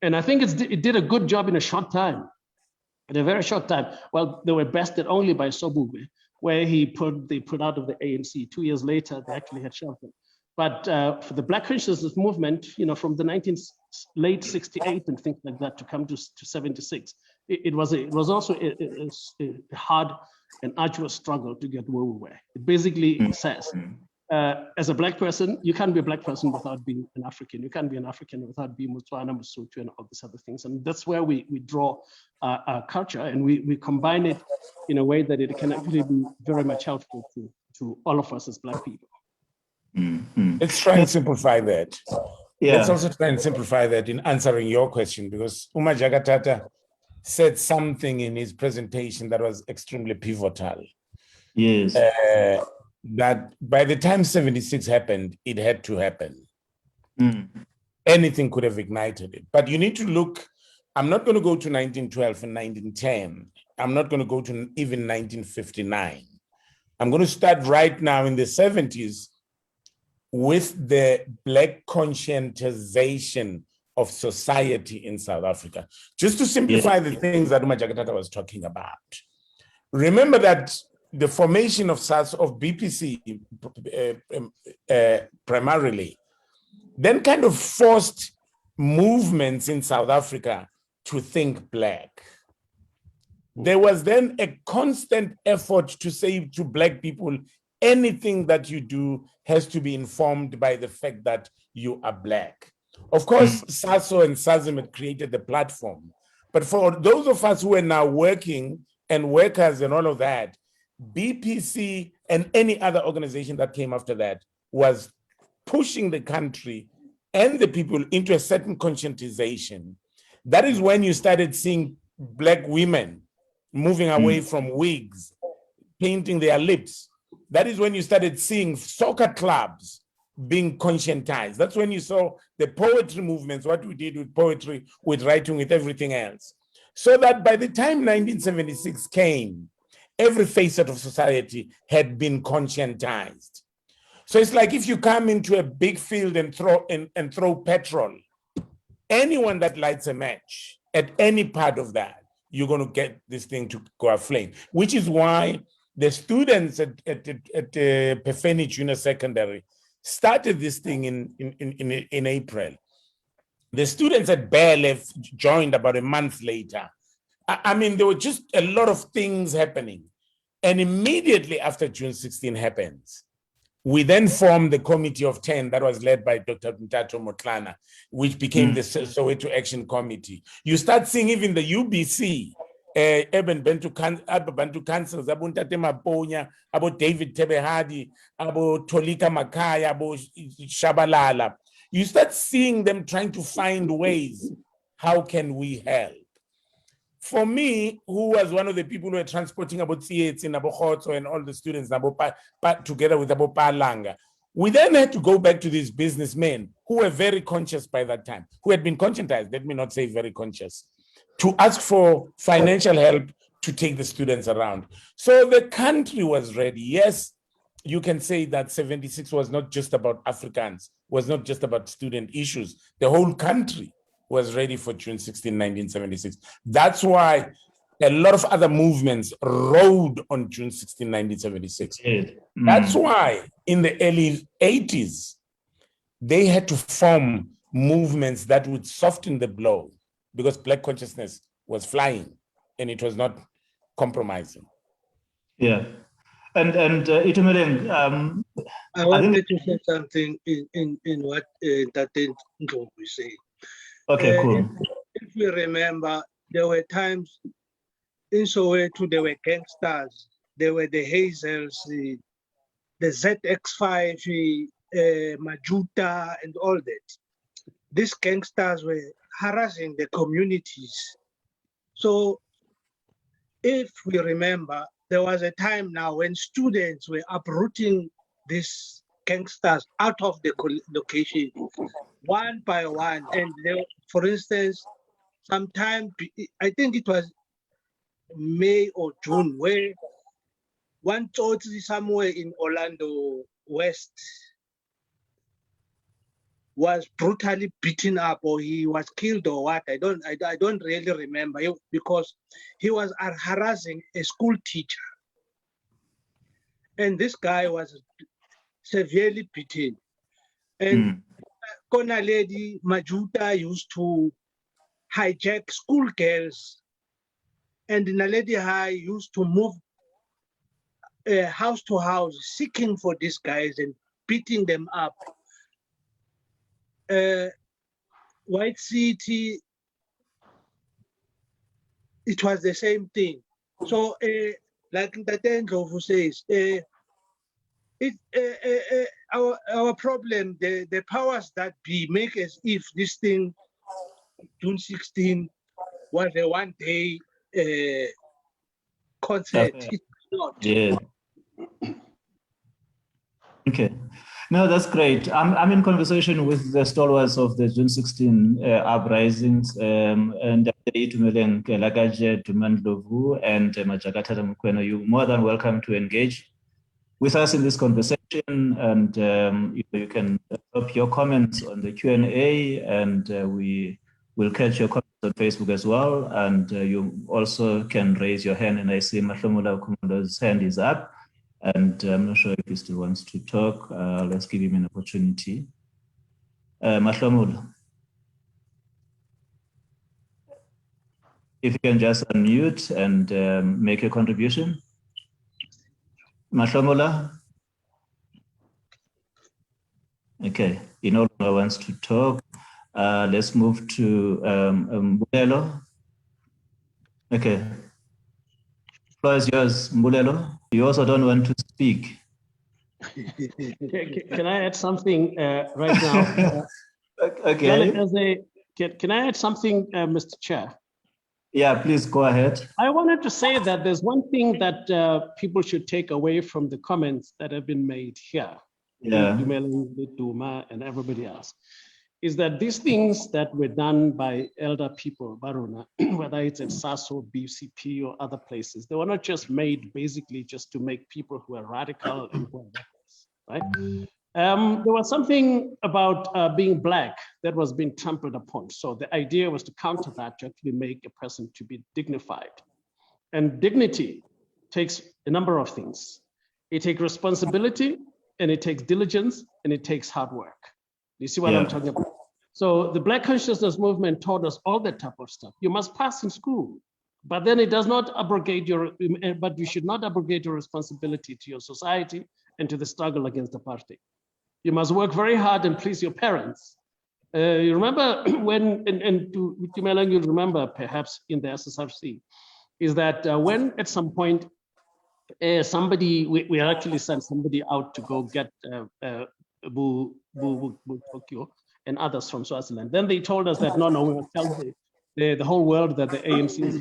And I think it did a good job in a short time, in a very short time. Well, they were bested only by Sobukwe, where they put out of the ANC. 2 years later, they actually had shelved them. But for the Black consciousness movement, you know, from the late 68 and things like that to come to 76, it was also a hard and arduous struggle to get where we were. It basically says, as a Black person, you can't be a Black person without being an African. You can't be an African without being Botswana, Mosotho, and all these other things. And that's where we draw our culture, and we combine it in a way that it can actually be very much helpful to all of us as Black people. Let's try and simplify that. Yeah. Let's also try and simplify that in answering your question, because Motjagatata said something in his presentation that was extremely pivotal. Yes. That by the time 76 happened, it had to happen. Anything could have ignited it. But you need to look I'm not going to go to 1912 and 1910. I'm not going to go to even 1959. I'm going to start right now in the 70s with the Black conscientization of society in South Africa. Just to simplify the things that Majakatata was talking about. Remember that the formation of BPC primarily then kind of forced movements in South Africa to think Black. There was then a constant effort to say to Black people, anything that you do has to be informed by the fact that you are Black. Of course, SASO and SASM had created the platform. But for those of us who are now working and workers and all of that, BPC and any other organization that came after that was pushing the country and the people into a certain conscientization. That is when you started seeing Black women moving away from wigs, painting their lips. That is when you started seeing soccer clubs being conscientized. That's when you saw the poetry movements, what we did with poetry, with writing, with everything else. So that by the time 1976 came, every facet of society had been conscientized. So it's like if you come into a big field and throw petrol, anyone that lights a match at any part of that, you're going to get this thing to go aflame, which is why the students at Pefeni Junior Secondary started this thing in April. The students at Bearlef joined about a month later. I mean, there were just a lot of things happening. And immediately after June 16 happens, we then formed the Committee of 10 that was led by Dr. Mtato Motlana, which became the Soweto Action Committee. You start seeing even the UBC, Urban Bantu Councils, Abu Ntate Maponya, Abu David Tebehadi, Abu Tolika Makaya, Abu Shabalala. You start seeing them trying to find ways, how can we help? For me, who was one of the people who were transporting about Tsietsi and Abo Khotso and all the students together with Abo Palanga, we then had to go back to these businessmen who were very conscious by that time, who had been conscientized, let me not say very conscious, to ask for financial help to take the students around. So the country was ready. Yes, you can say that 76 was not just about Africans, was not just about student issues. The whole country was ready for June 16, 1976. That's why a lot of other movements rode on June 16, 1976. That's why in the early 80s, they had to form movements that would soften the blow because Black consciousness was flying and it was not compromising. Yeah. And Itumeleng, I wanted to say something in what Tate Ndlovu is saying. Okay, cool. If we remember, there were times in Soweto, there were gangsters, there were the Hazels, the ZX5, Majuta, and all that. These gangsters were harassing the communities. So if we remember, there was a time now when students were uprooting these gangsters out of the location one by one. And there, for instance, sometime, I think it was May or June, where one Tsotsi somewhere in Orlando West was brutally beaten up, or he was killed or what. I don't really remember, because he was harassing a school teacher. And this guy was severely beaten. And Kona Lady Majuta used to hijack schoolgirls, and Naledi High used to move house to house seeking for these guys and beating them up. White City, it was the same thing. So, like Tate Ndlovu says, our problem, the powers that be make as if this thing, June 16, was a one-day concert. It's not. Yeah. Okay. No, that's great. I'm in conversation with the stalwarts of the June 16 uprisings, and Itumeleng Lagaje, Tumandlovu, and Majakata Mukweno. You're more than welcome to engage with us in this conversation, and you can drop your comments on the Q&A, and we will catch your comments on Facebook as well. And you also can raise your hand, and I see Mahlomula Kumundo's hand is up. And I'm not sure if he still wants to talk. Let's give him an opportunity. Mahlomula, if you can just unmute and make a contribution. Mahlomula? Okay, he no longer wants to talk. Let's move to Mbulelo. Okay. Floor is yours, Mbulelo. You also don't want to speak. Can I add something right now? Okay. Can I add something, Mr. Chair? Yeah, please go ahead. I wanted to say that there's one thing that people should take away from the comments that have been made here. Yeah. Duma and everybody else, is that these things that were done by elder people, Baruna, whether it's at SASO, BCP, or other places, they were not just made basically just to make people who are radical and who are reckless, right? There was something about being Black that was being trampled upon. So the idea was to counter that, to actually make a person to be dignified. And dignity takes a number of things. It takes responsibility, and it takes diligence, and it takes hard work. You see what I'm talking about? So the Black consciousness movement taught us all that type of stuff. You must pass in school, but then it does not abrogate but you should not abrogate your responsibility to your society and to the struggle against the party. You must work very hard and please your parents. You remember when, and to Melang, you'll remember perhaps in the SSRC, is that when at some point, we actually sent somebody out to go get Tokyo and others from Swaziland. Then they told us that, no, we will tell the whole world that the ANC is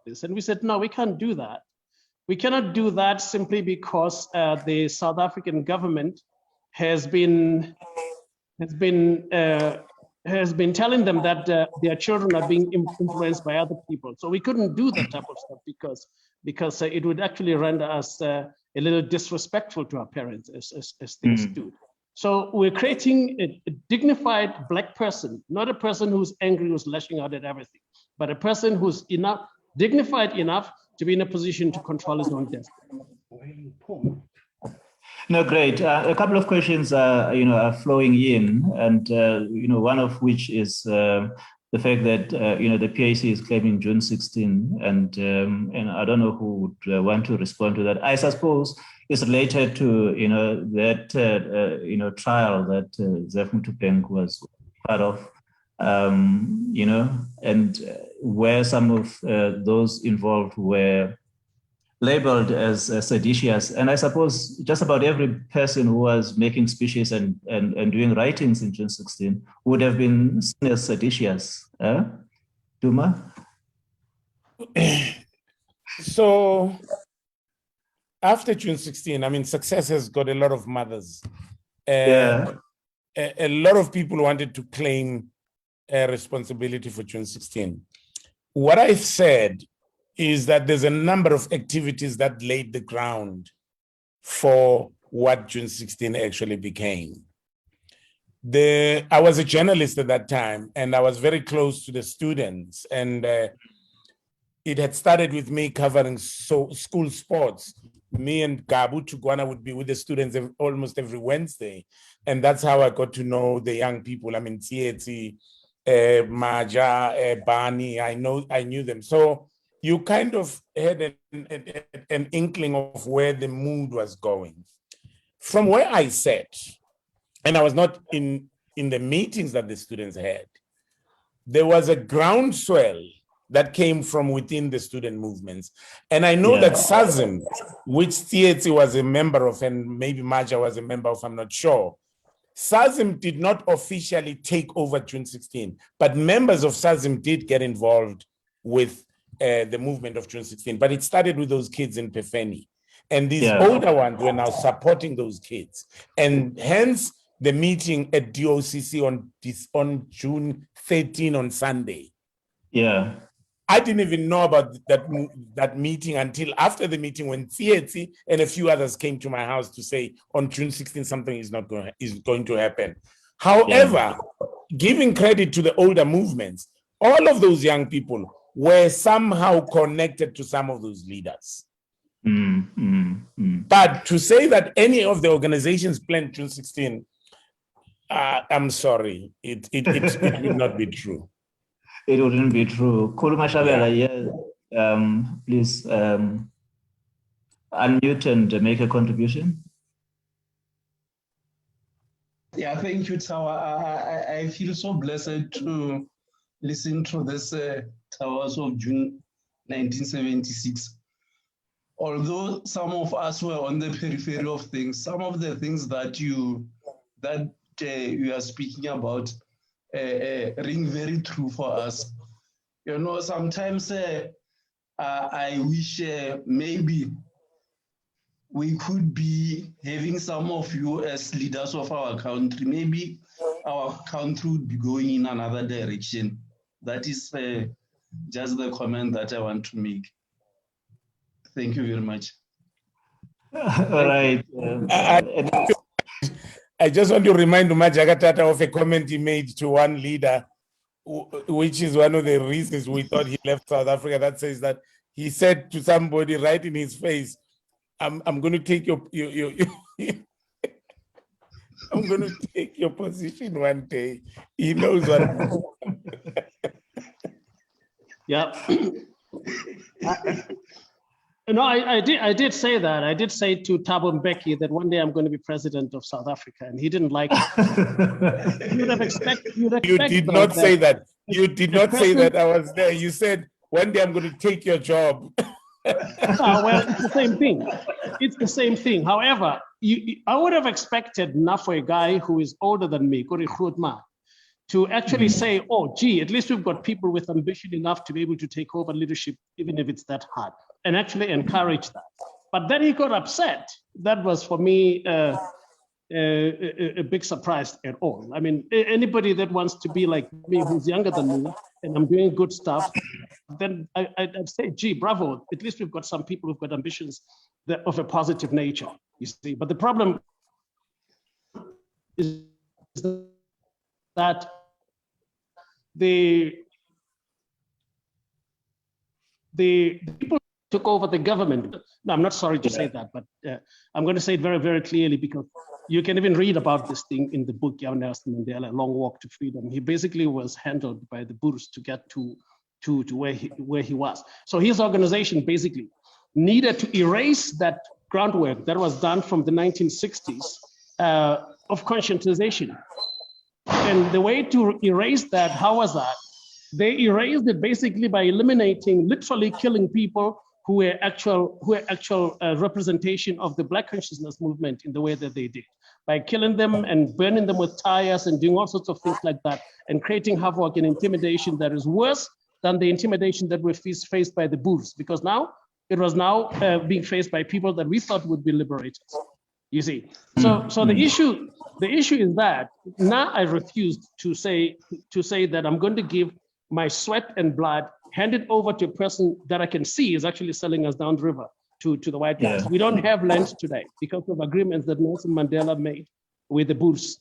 this. And we said, no, we can't do that. We cannot do that simply because the South African government has been telling them that their children are being influenced by other people. So we couldn't do that type of stuff because it would actually render us a little disrespectful to our parents as things do. So we're creating a dignified Black person, not a person who's angry, who's lashing out at everything, but a person who's dignified enough to be in a position to control his own destiny. No, great. A couple of questions are flowing in, and one of which is the fact that the PAC is claiming June 16, and I don't know who would want to respond to that. I suppose it's related to that trial that Zef Mutupeng was part of, and where some of those involved were labeled as seditious. And I suppose just about every person who was making speeches and doing writings in June 16 would have been seen as seditious. Duma? So after June 16, I mean, success has got a lot of mothers. A lot of people wanted to claim responsibility for June 16. What I've said is that there's a number of activities that laid the ground for what June 16 actually became. I was a journalist at that time, and I was very close to the students, and it had started with me covering school sports. Me and Gabu Chugwana would be with the students almost every Wednesday, and that's how I got to know the young people. I mean, Tsietsi, Maja, Bani, I knew them. So you kind of had an inkling of where the mood was going. From where I sat, and I was not in the meetings that the students had, there was a groundswell that came from within the student movements. And I know that SASM, which Tsietsi was a member of, and maybe Maja was a member of, I'm not sure, SASM did not officially take over June 16, but members of SASM did get involved with the movement of June 16, but it started with those kids in Pefeni. And these Yeah. older ones were now supporting those kids. And hence the meeting at DOCC on June 13 on Sunday. Yeah. I didn't even know about that meeting until after the meeting, when Tsietsi and a few others came to my house to say on June 16 something is going to happen. However, giving credit to the older movements, all of those young people were somehow connected to some of those leaders. But to say that any of the organizations planned June 16, I'm sorry, it would not be true. It wouldn't be true. Khuluma Shabela, please unmute and make a contribution. Yeah, thank you, Tawa. I feel so blessed to listen to this Towers of June 1976. Although some of us were on the periphery of things, some of the things that you are speaking about ring very true for us. You know, sometimes I wish maybe we could be having some of you as leaders of our country. Maybe our country would be going in another direction. That is just the comment that I want to make. Thank you very much. All right. I just want to remind Majagatata of a comment he made to one leader, which is one of the reasons we thought he left South Africa. That says that he said to somebody right in his face, I'm going to take your I'm going to take your position one day. He knows what. Yeah. No, I did say that. I did say to Thabo Mbeki that one day I'm going to be president of South Africa, and he didn't like it. You did not say that. You did not say that. I was there. You said one day I'm going to take your job. Well, it's the same thing. It's the same thing. However, I would have expected now for a guy who is older than me, Kori Grootma, to actually say, oh, gee, at least we've got people with ambition enough to be able to take over leadership, even if it's that hard, and actually encourage that. But then he got upset. That was, for me, a big surprise at all. I mean, anybody that wants to be like me, who's younger than me, and I'm doing good stuff, then I'd say, gee, bravo, at least we've got some people who've got ambitions of a positive nature, you see. But the problem is that the people took over the government. No, I'm not sorry to say that, but I'm going to say it very, very clearly, because you can even read about this thing in the book, Nelson Mandela, Long Walk to Freedom. He basically was handled by the Boers to get to where he was. So his organization basically needed to erase that groundwork that was done from the 1960s of conscientization. And the way to erase that, how was that? They erased it basically by eliminating, literally killing people who were actual representation of the Black consciousness movement in the way that they did, by killing them and burning them with tires and doing all sorts of things like that, and creating havoc and intimidation that is worse than the intimidation that were faced by the Boers, because now it was being faced by people that we thought would be liberators. You see, so the issue is that now I refused to say that I'm going to give my sweat and blood, hand it over to a person that I can see is actually selling us downriver to the white guys. Yeah. We don't have land today because of agreements that Nelson Mandela made with the Boers,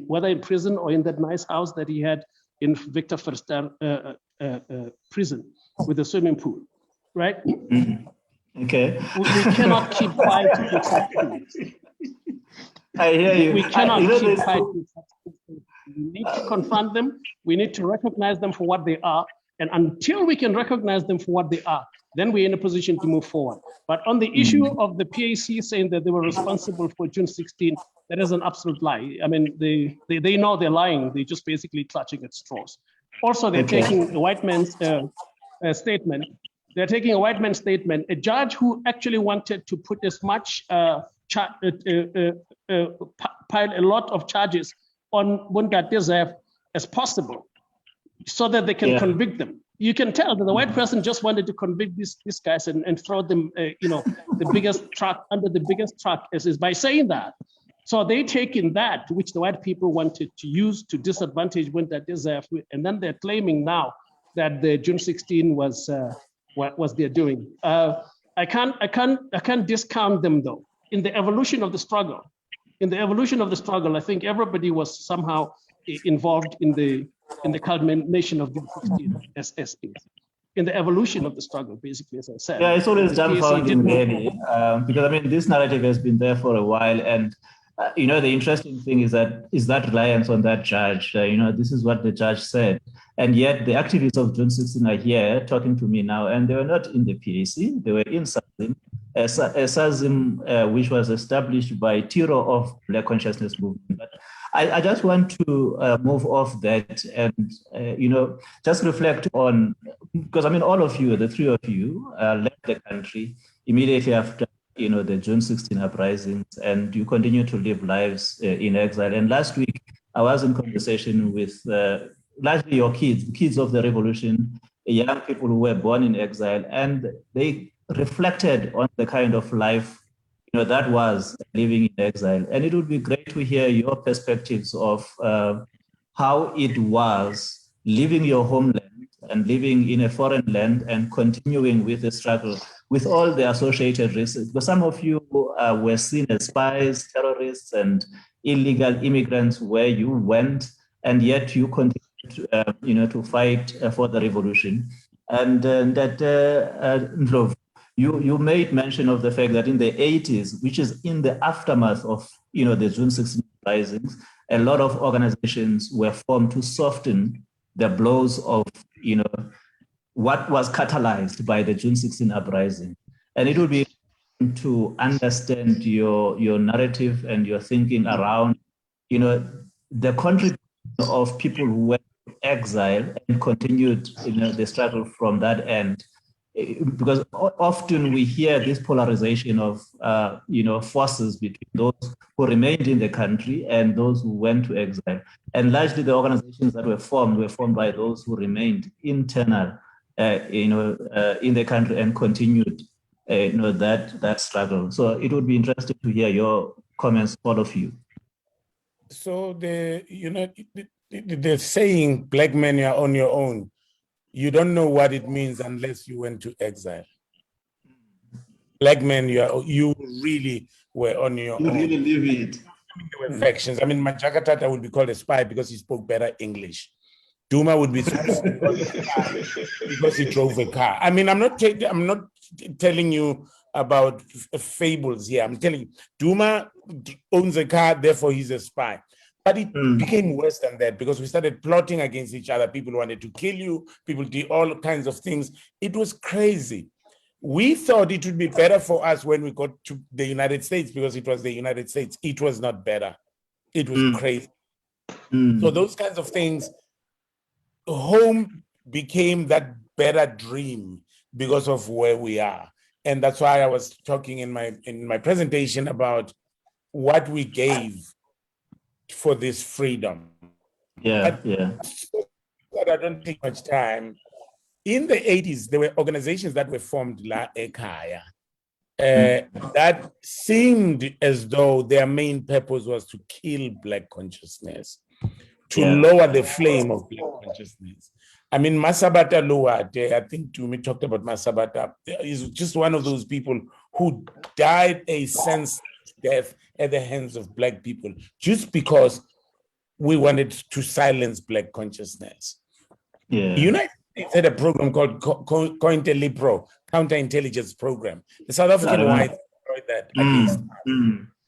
whether in prison or in that nice house that he had in Victor Verster prison with the swimming pool, right? Okay. We cannot keep quiet with such things. I hear you. We cannot keep quiet with such things. We need to confront them. We need to recognize them for what they are. And until we can recognize them for what they are, then we're in a position to move forward. But on the issue of the PAC saying that they were responsible for June 16, that is an absolute lie. I mean, they know they're lying. They're just basically clutching at straws. Also, they're taking a white man's statement. They're taking a white man's statement. A judge who actually wanted to put as much, pile a lot of charges on Bonga Desef as possible, so that they can convict them. you can tell that the white person just wanted to convict these guys and throw them, the biggest truck under the biggest truck is by saying that. So they taking that, which the white people wanted to use to disadvantage when they deserve, and then they're claiming now that the June 16 was their doing. I can't discount them though. In the evolution of the struggle, I think everybody was somehow involved in the culmination of June 16 as in the evolution of the struggle, basically, as I said. Yeah, it's always dumbfounding, really, because I mean, this narrative has been there for a while, and the interesting thing is that reliance on that judge. This is what the judge said, and yet the activists of June 16 are here talking to me now, and they were not in the PAC; they were in SAZIM, SAZIM, which was established by Tiro of Black Consciousness Movement. But I just want to move off that and just reflect on, because I mean, all of you, the three of you, left the country immediately after the June 16 uprisings, and you continue to live lives in exile. And last week, I was in conversation with largely your kids of the revolution, young people who were born in exile, and they reflected on the kind of life that was living in exile. And it would be great to hear your perspectives of how it was living your homeland and living in a foreign land and continuing with the struggle with all the associated risks. Because some of you were seen as spies, terrorists, and illegal immigrants where you went, and yet you continued to fight for the revolution. And you made mention of the fact that in the 80s, which is in the aftermath of the June 16 uprisings, a lot of organizations were formed to soften the blows of what was catalyzed by the June 16 uprising. And it would be to understand your narrative and your thinking around the contribution of people who went to exile and continued the struggle from that end. Because often we hear this polarization of forces between those who remained in the country and those who went to exile, and largely the organizations that were formed by those who remained internal, in the country and continued, that struggle. So it would be interesting to hear your comments, all of you. So the saying, "Black men, you are on your own." You don't know what it means unless you went to exile. Black men, you really were on your own. You really live it. There were factions. I mean, Majaka Tata would be called a spy because he spoke better English. Duma would be because he drove a car. I mean, I'm not telling you about fables here. I'm telling you, Duma owns a car, therefore he's a spy. But it became worse than that because we started plotting against each other. People wanted to kill you. People did all kinds of things. It was crazy. We thought it would be better for us when we got to the United States because it was the United States. It was not better. It was crazy. So those kinds of things, home became that better dream because of where we are. And that's why I was talking in my presentation about what we gave for this freedom. Yeah. But I don't take much time. In the 80s, there were organizations that were formed, La Ekaya, that seemed as though their main purpose was to kill Black consciousness, to lower the flame of Black consciousness. I mean, Masabata Luwate, I think Tumi talked about Masabata, is just one of those people who died a senseless death at the hands of Black people just because we wanted to silence Black consciousness. United States had a program called COINTELPRO, Counterintelligence Program. The South African whites tried that against us.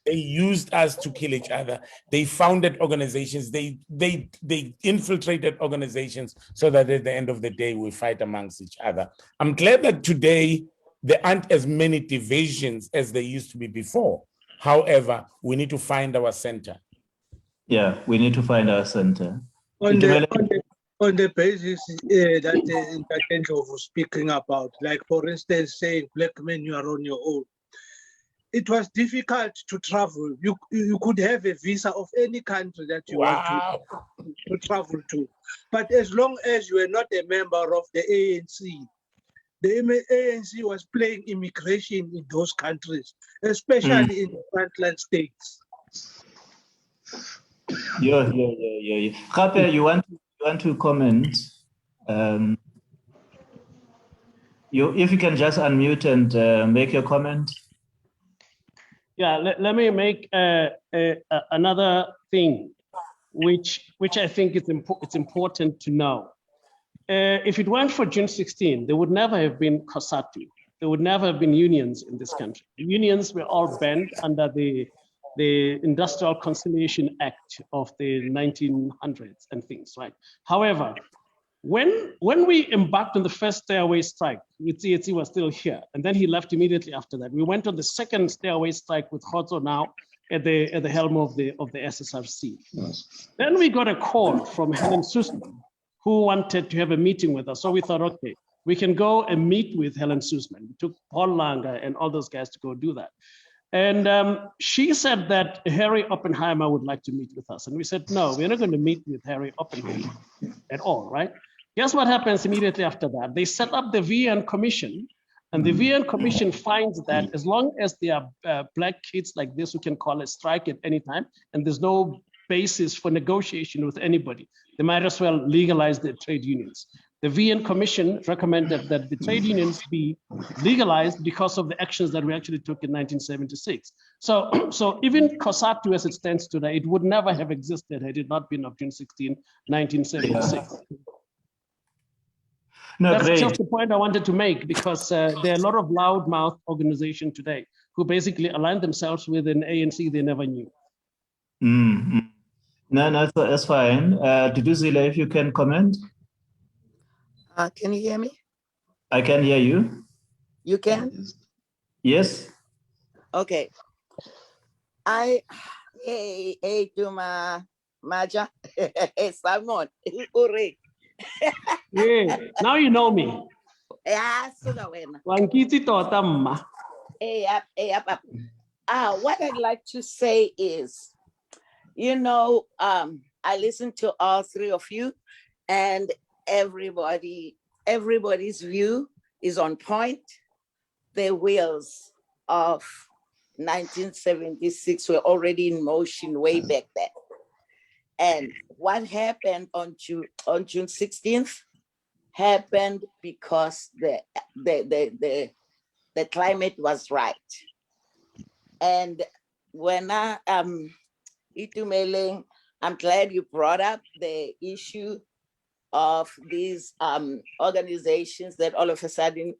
They used us to kill each other. They founded organizations. They infiltrated organizations so that at the end of the day, we fight amongst each other. I'm glad that today there aren't as many divisions as there used to be before. However, we need to find our center. Yeah, we need to find our center. On the basis that Angel was speaking about, like for instance, saying, "Black men, you are on your own." it was difficult to travel. You could have a visa of any country that you want to travel to. But as long as you were not a member of the ANC, the ANC was playing immigration in those countries, especially in the frontline states. Yeah. Gape, you want to comment? If you can just unmute and make your comment. Yeah, let me make another thing, which I think it's important to know. If it weren't for June 16, there would never have been COSATU. There would never have been unions in this country. The unions were all banned under the Industrial Conciliation Act of the 1900s and things, right? However, when we embarked on the first stairway strike, Tsietsi was still here, and then he left immediately after that. We went on the second stairway strike with Khotso now at the helm of the SSRC. Yes. Then we got a call from Helen Suzman, who wanted to have a meeting with us. So we thought, okay, we can go and meet with Helen Suzman. We took Paul Langer and all those guys to go do that. And she said that Harry Oppenheimer would like to meet with us. And we said, no, we're not going to meet with Harry Oppenheimer at all, right? Guess what happens immediately after that? They set up the VN Commission, and the VN Commission finds that as long as there are black kids like this who can call a strike at any time, and there's no basis for negotiation with anybody, they might as well legalize their trade unions. The VN Commission recommended that the trade unions be legalized because of the actions that we actually took in 1976. So even COSATU as it stands today, it would never have existed had it not been of June 16, 1976. No, that's great. just the point I wanted to make, because there are a lot of loudmouth organizations today who basically align themselves with an ANC they never knew. Mm-hmm. No, that's fine. Duduzile, if you can comment. Can you hear me? I can hear you. You can? Yes. Okay. Hey, Duma Maja, Simon, Uri. Yeah, now you know me. Yeah, so that way. Wankiti tota mma. What I'd like to say is, I listened to all three of you, and everybody's view is on point. The wheels of 1976 were already in motion way back then. And what happened on June 16th happened because the climate was right. And when Itumeleng, I'm glad you brought up the issue of these organizations that all of a sudden,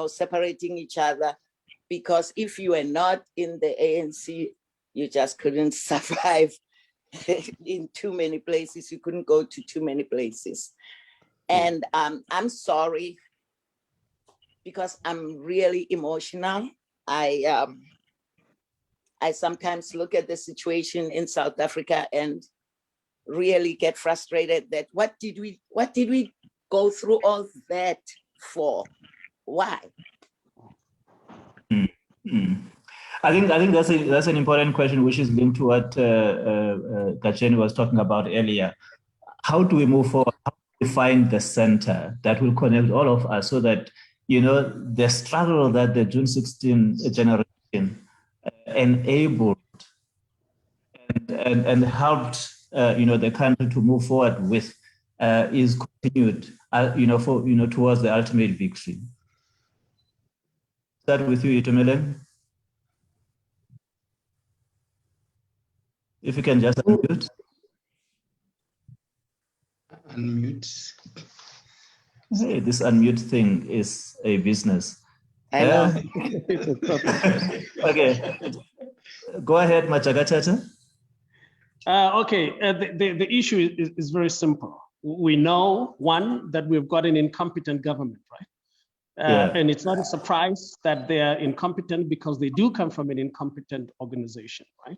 separating each other, because if you were not in the ANC, you just couldn't survive in too many places. You couldn't go to too many places. And I'm sorry, because I'm really emotional. I sometimes look at the situation in South Africa and really get frustrated that what did we go through all that for? Why? Mm-hmm. I think that's an important question, which is linked to what Gacheni was talking about earlier. How do we move forward? How do we find the center that will connect all of us, so that the struggle that the June 16 generation enabled and helped the country to move forward with is continued towards the ultimate victory. Start with you, Itumeleng. If you can just unmute. Unmute. Hey, this unmute thing is a business. I know. Okay. Go ahead, Machakatata. Okay, the issue is very simple. We know, one, that we've got an incompetent government, right? And it's not a surprise that they are incompetent, because they do come from an incompetent organization, right?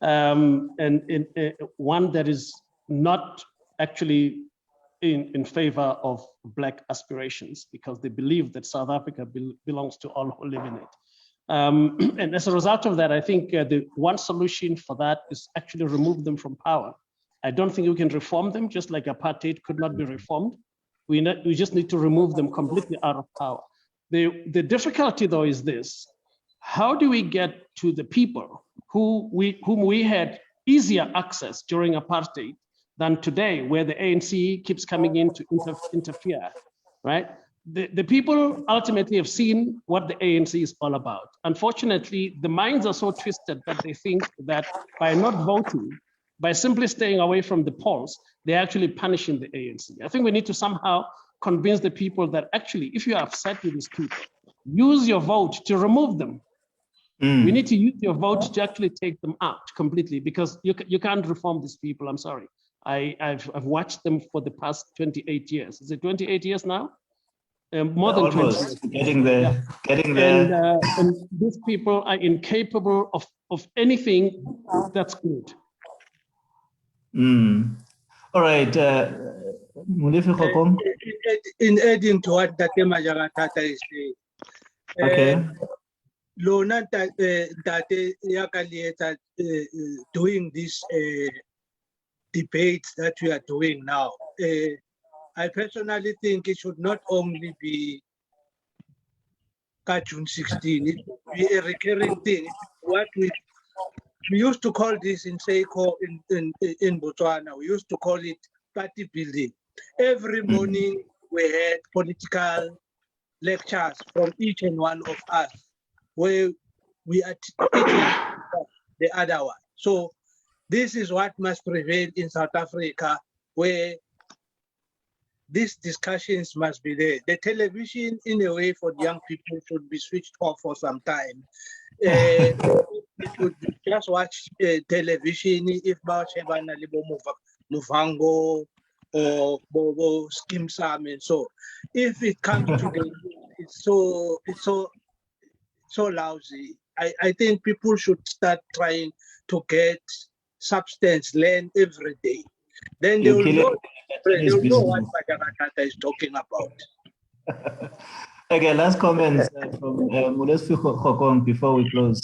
And one that is not actually in favor of Black aspirations because they believe that South Africa belongs to all who live in it. And as a result of that, I think the one solution for that is actually remove them from power. I don't think we can reform them, just like apartheid could not be reformed. We just need to remove them completely out of power. The difficulty, though, is this: how do we get to the people whom we had easier access during apartheid than today, where the ANC keeps coming in to interfere, right? The people ultimately have seen what the ANC is all about. Unfortunately, the minds are so twisted that they think that by not voting, by simply staying away from the polls, they're actually punishing the ANC. I think we need to somehow convince the people that actually, if you're upset with these people, use your vote to remove them. We need to use your vote to actually take them out completely, because you can't reform these people. I'm sorry. I've watched them for the past 28 years. Is it 28 years now? More than 20 years. Getting there. Yeah. Getting there. And these people are incapable of anything that's good. All right. Molefi Kgokong. In adding to what Tate Majakatata is saying, Okay. Lona Tate Yakalieta doing this debates that we are doing now. I personally think it should not only be June 16, it should be a recurring thing. What we used to call this in Seiko in Botswana, we used to call it party building. Every morning we had political lectures from each and one of us, where we are teaching the other one. So this is what must prevail in South Africa, where these discussions must be there. The television, in a way, for young people should be switched off for some time. It would just watch television if Muvango or Bobo Skim Sam and so. If it comes to the, it's so lousy. I think people should start trying to get substance, learn every day. Then they will know what Majakatata is talking about. Okay, last comments from Molefi Kgokong before we close.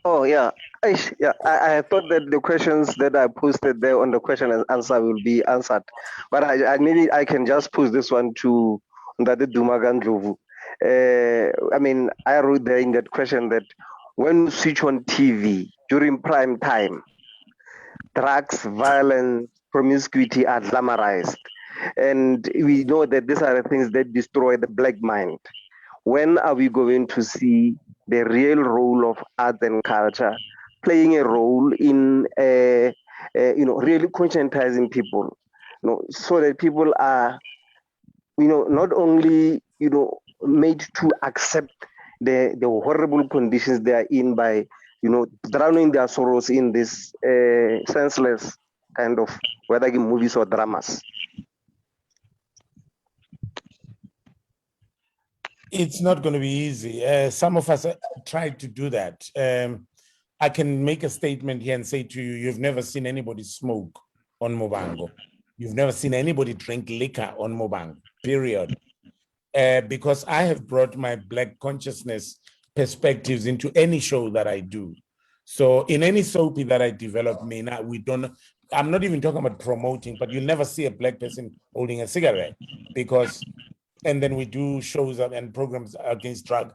Oh, yeah. I thought that the questions that I posted there on the question and answer will be answered. But I can just post this one to Ndade Dumagandlovu. I mean, I wrote there in that question that when you switch on TV during prime time, drugs, violence, promiscuity are glamorized. And we know that these are the things that destroy the Black mind. When are we going to see the real role of art and culture playing a role in, really conscientizing people, so that people are, not only, made to accept the horrible conditions they are in by, drowning their sorrows in this senseless kind of, whether in movies or dramas. It's not going to be easy. Some of us tried to do that. I can make a statement here and say to you, you've never seen anybody smoke on Muvhango. You've never seen anybody drink liquor on Muvhango, period. Because I have brought my Black consciousness perspectives into any show that I do. So in any soapy that I develop, I'm not even talking about promoting, but you'll never see a Black person holding a cigarette, because, and then we do shows and programs against drug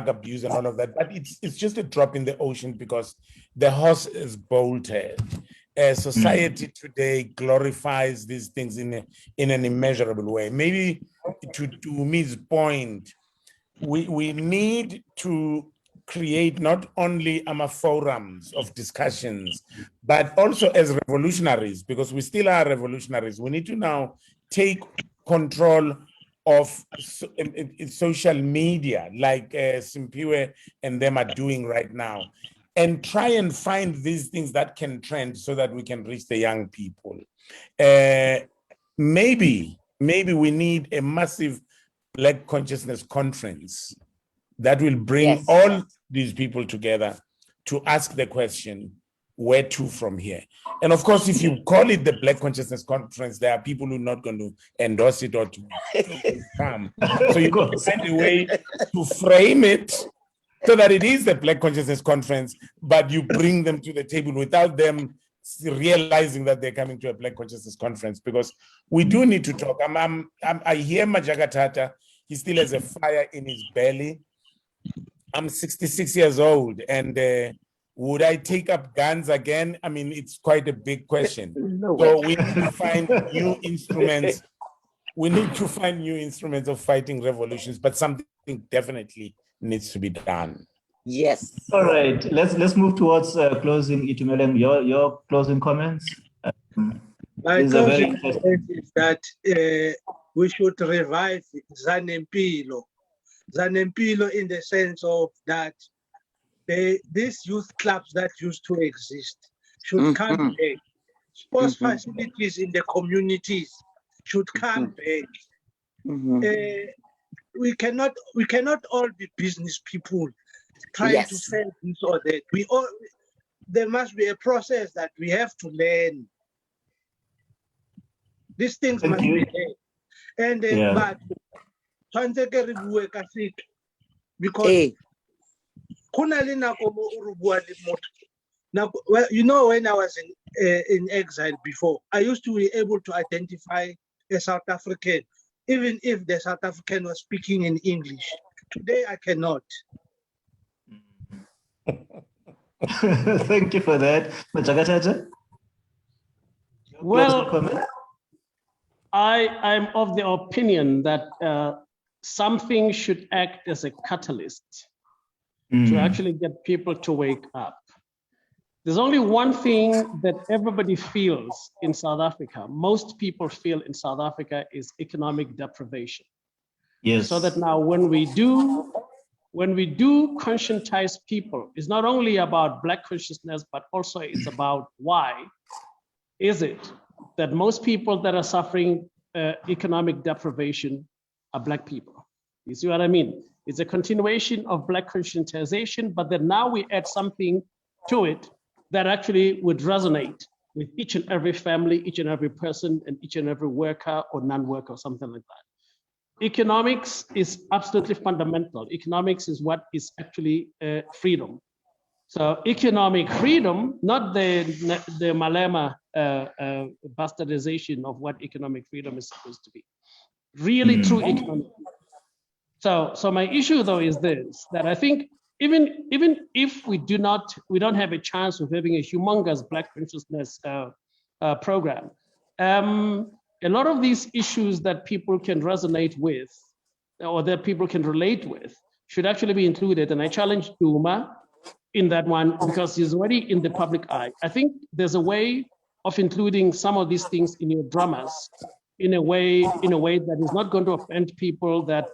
abuse and all of that. But it's just a drop in the ocean, because the horse is bolted. Society today glorifies these things in an immeasurable way. Maybe to Mi's point, we need to create not only forums of discussions, but also as revolutionaries, because we still are revolutionaries. We need to now take control of social media, like Simpiwe and them are doing right now, and try and find these things that can trend so that we can reach the young people. Maybe we need a massive Black consciousness conference that will bring all these people together to ask the question, where to from here. And of course, if you call it the Black Consciousness Conference, there are people who are not going to endorse it or to come. So you got to find a way to frame it so that it is the Black Consciousness Conference, but you bring them to the table without them realizing that they're coming to a Black Consciousness Conference, because we do need to talk. I hear Majagatata, he still has a fire in his belly. I'm 66 years old, and would I take up guns again? I mean, it's quite a big question. No So way. we need to find new instruments. We need to find new instruments of fighting revolutions, but something definitely needs to be done. Yes. All right, let's move towards closing. Itumeleng, your closing comments. My These are very closing comment is that we should revive Zanempilo. Zanempilo in the sense of that these youth clubs that used to exist should come back. Sports facilities in the communities should come back. We cannot all be business people trying to sell this or that. There must be a process that we have to learn. These things Thank must you. be learned. And but because now, well, you know, when I was in exile before, I used to be able to identify a South African, even if the South African was speaking in English. Today, I cannot. Thank you for that. Majagatata? Well, I'm of the opinion that something should act as a catalyst to actually get people to wake up. There's only one thing that everybody feels in South Africa, most people feel in South Africa, is economic deprivation. Yes. So that now when we do conscientize people, it's not only about Black consciousness, but also it's about why is it that most people that are suffering economic deprivation are Black people. You see what I mean? It's a continuation of Black conscientization, but then now we add something to it that actually would resonate with each and every family, each and every person, and each and every worker or non-worker or something like that. Economics is absolutely fundamental. Economics is what is actually freedom. So economic freedom, not the Malema bastardization of what economic freedom is supposed to be. Really true economic freedom. So my issue though is this, that I think even if we don't have a chance of having a humongous Black consciousness program, a lot of these issues that people can resonate with or that people can relate with should actually be included. And I challenge Duma in that one because he's already in the public eye. I think there's a way of including some of these things in your dramas in a way that is not going to offend people that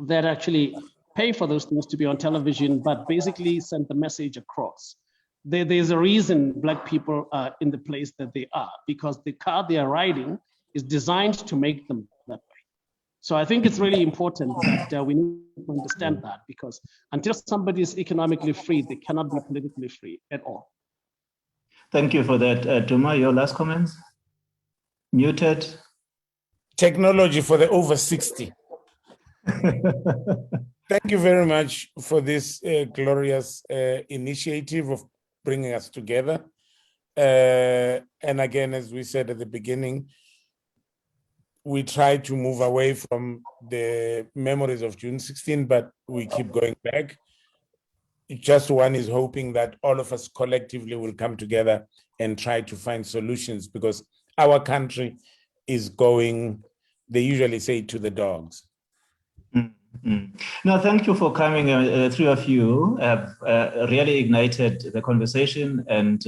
that actually pay for those things to be on television, but basically send the message across. There's a reason Black people are in the place that they are, because the car they are riding is designed to make them that way. So I think it's really important that we need to understand that, because until somebody is economically free, they cannot be politically free at all. Thank you for that. Duma, your last comments? Muted. Technology for the over 60. Thank you very much for this glorious initiative of bringing us together. And again, as we said at the beginning, we try to move away from the memories of June 16, but we keep going back. Just one is hoping that all of us collectively will come together and try to find solutions, because our country is going, they usually say, to the dogs. No, thank you for coming. Three of you have really ignited the conversation. And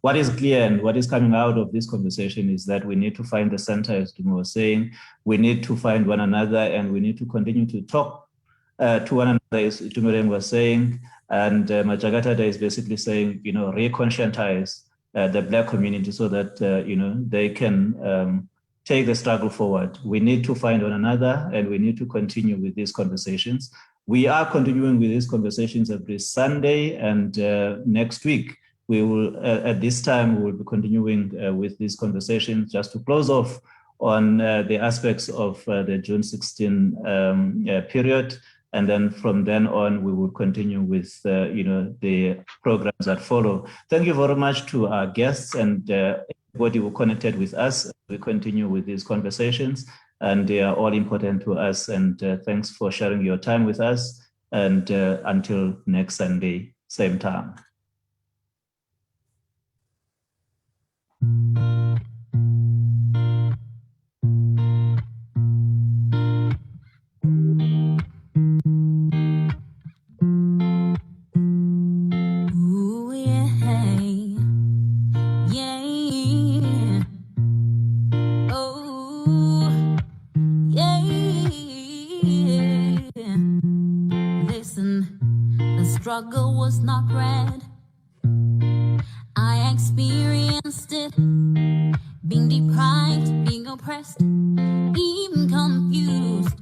what is clear and what is coming out of this conversation is that we need to find the center, as Duma was saying. We need to find one another, and we need to continue to talk to one another, as Itumeleng was saying. And Majagatata is basically saying, re-conscientize the Black community so that, they can take the struggle forward. We need to find one another, and we need to continue with these conversations. We are continuing with these conversations every Sunday, and next week we will, at this time, we will be continuing with these conversations just to close off on the aspects of the June 16 period. And then from then on, we will continue with the programs that follow. Thank you very much to our guests and everybody who connected with us. We continue with these conversations, and they are all important to us. And thanks for sharing your time with us. And until next Sunday, same time. Ooh, yeah, yeah. Oh, yeah. Listen, the struggle was not red. I experienced it, being deprived, being oppressed, even confused.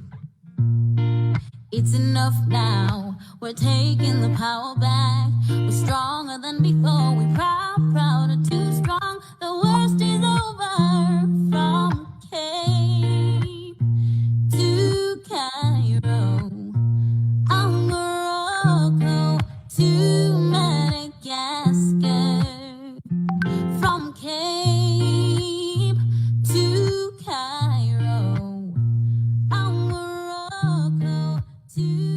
It's enough now, we're taking the power back. We're stronger than before, we're proud to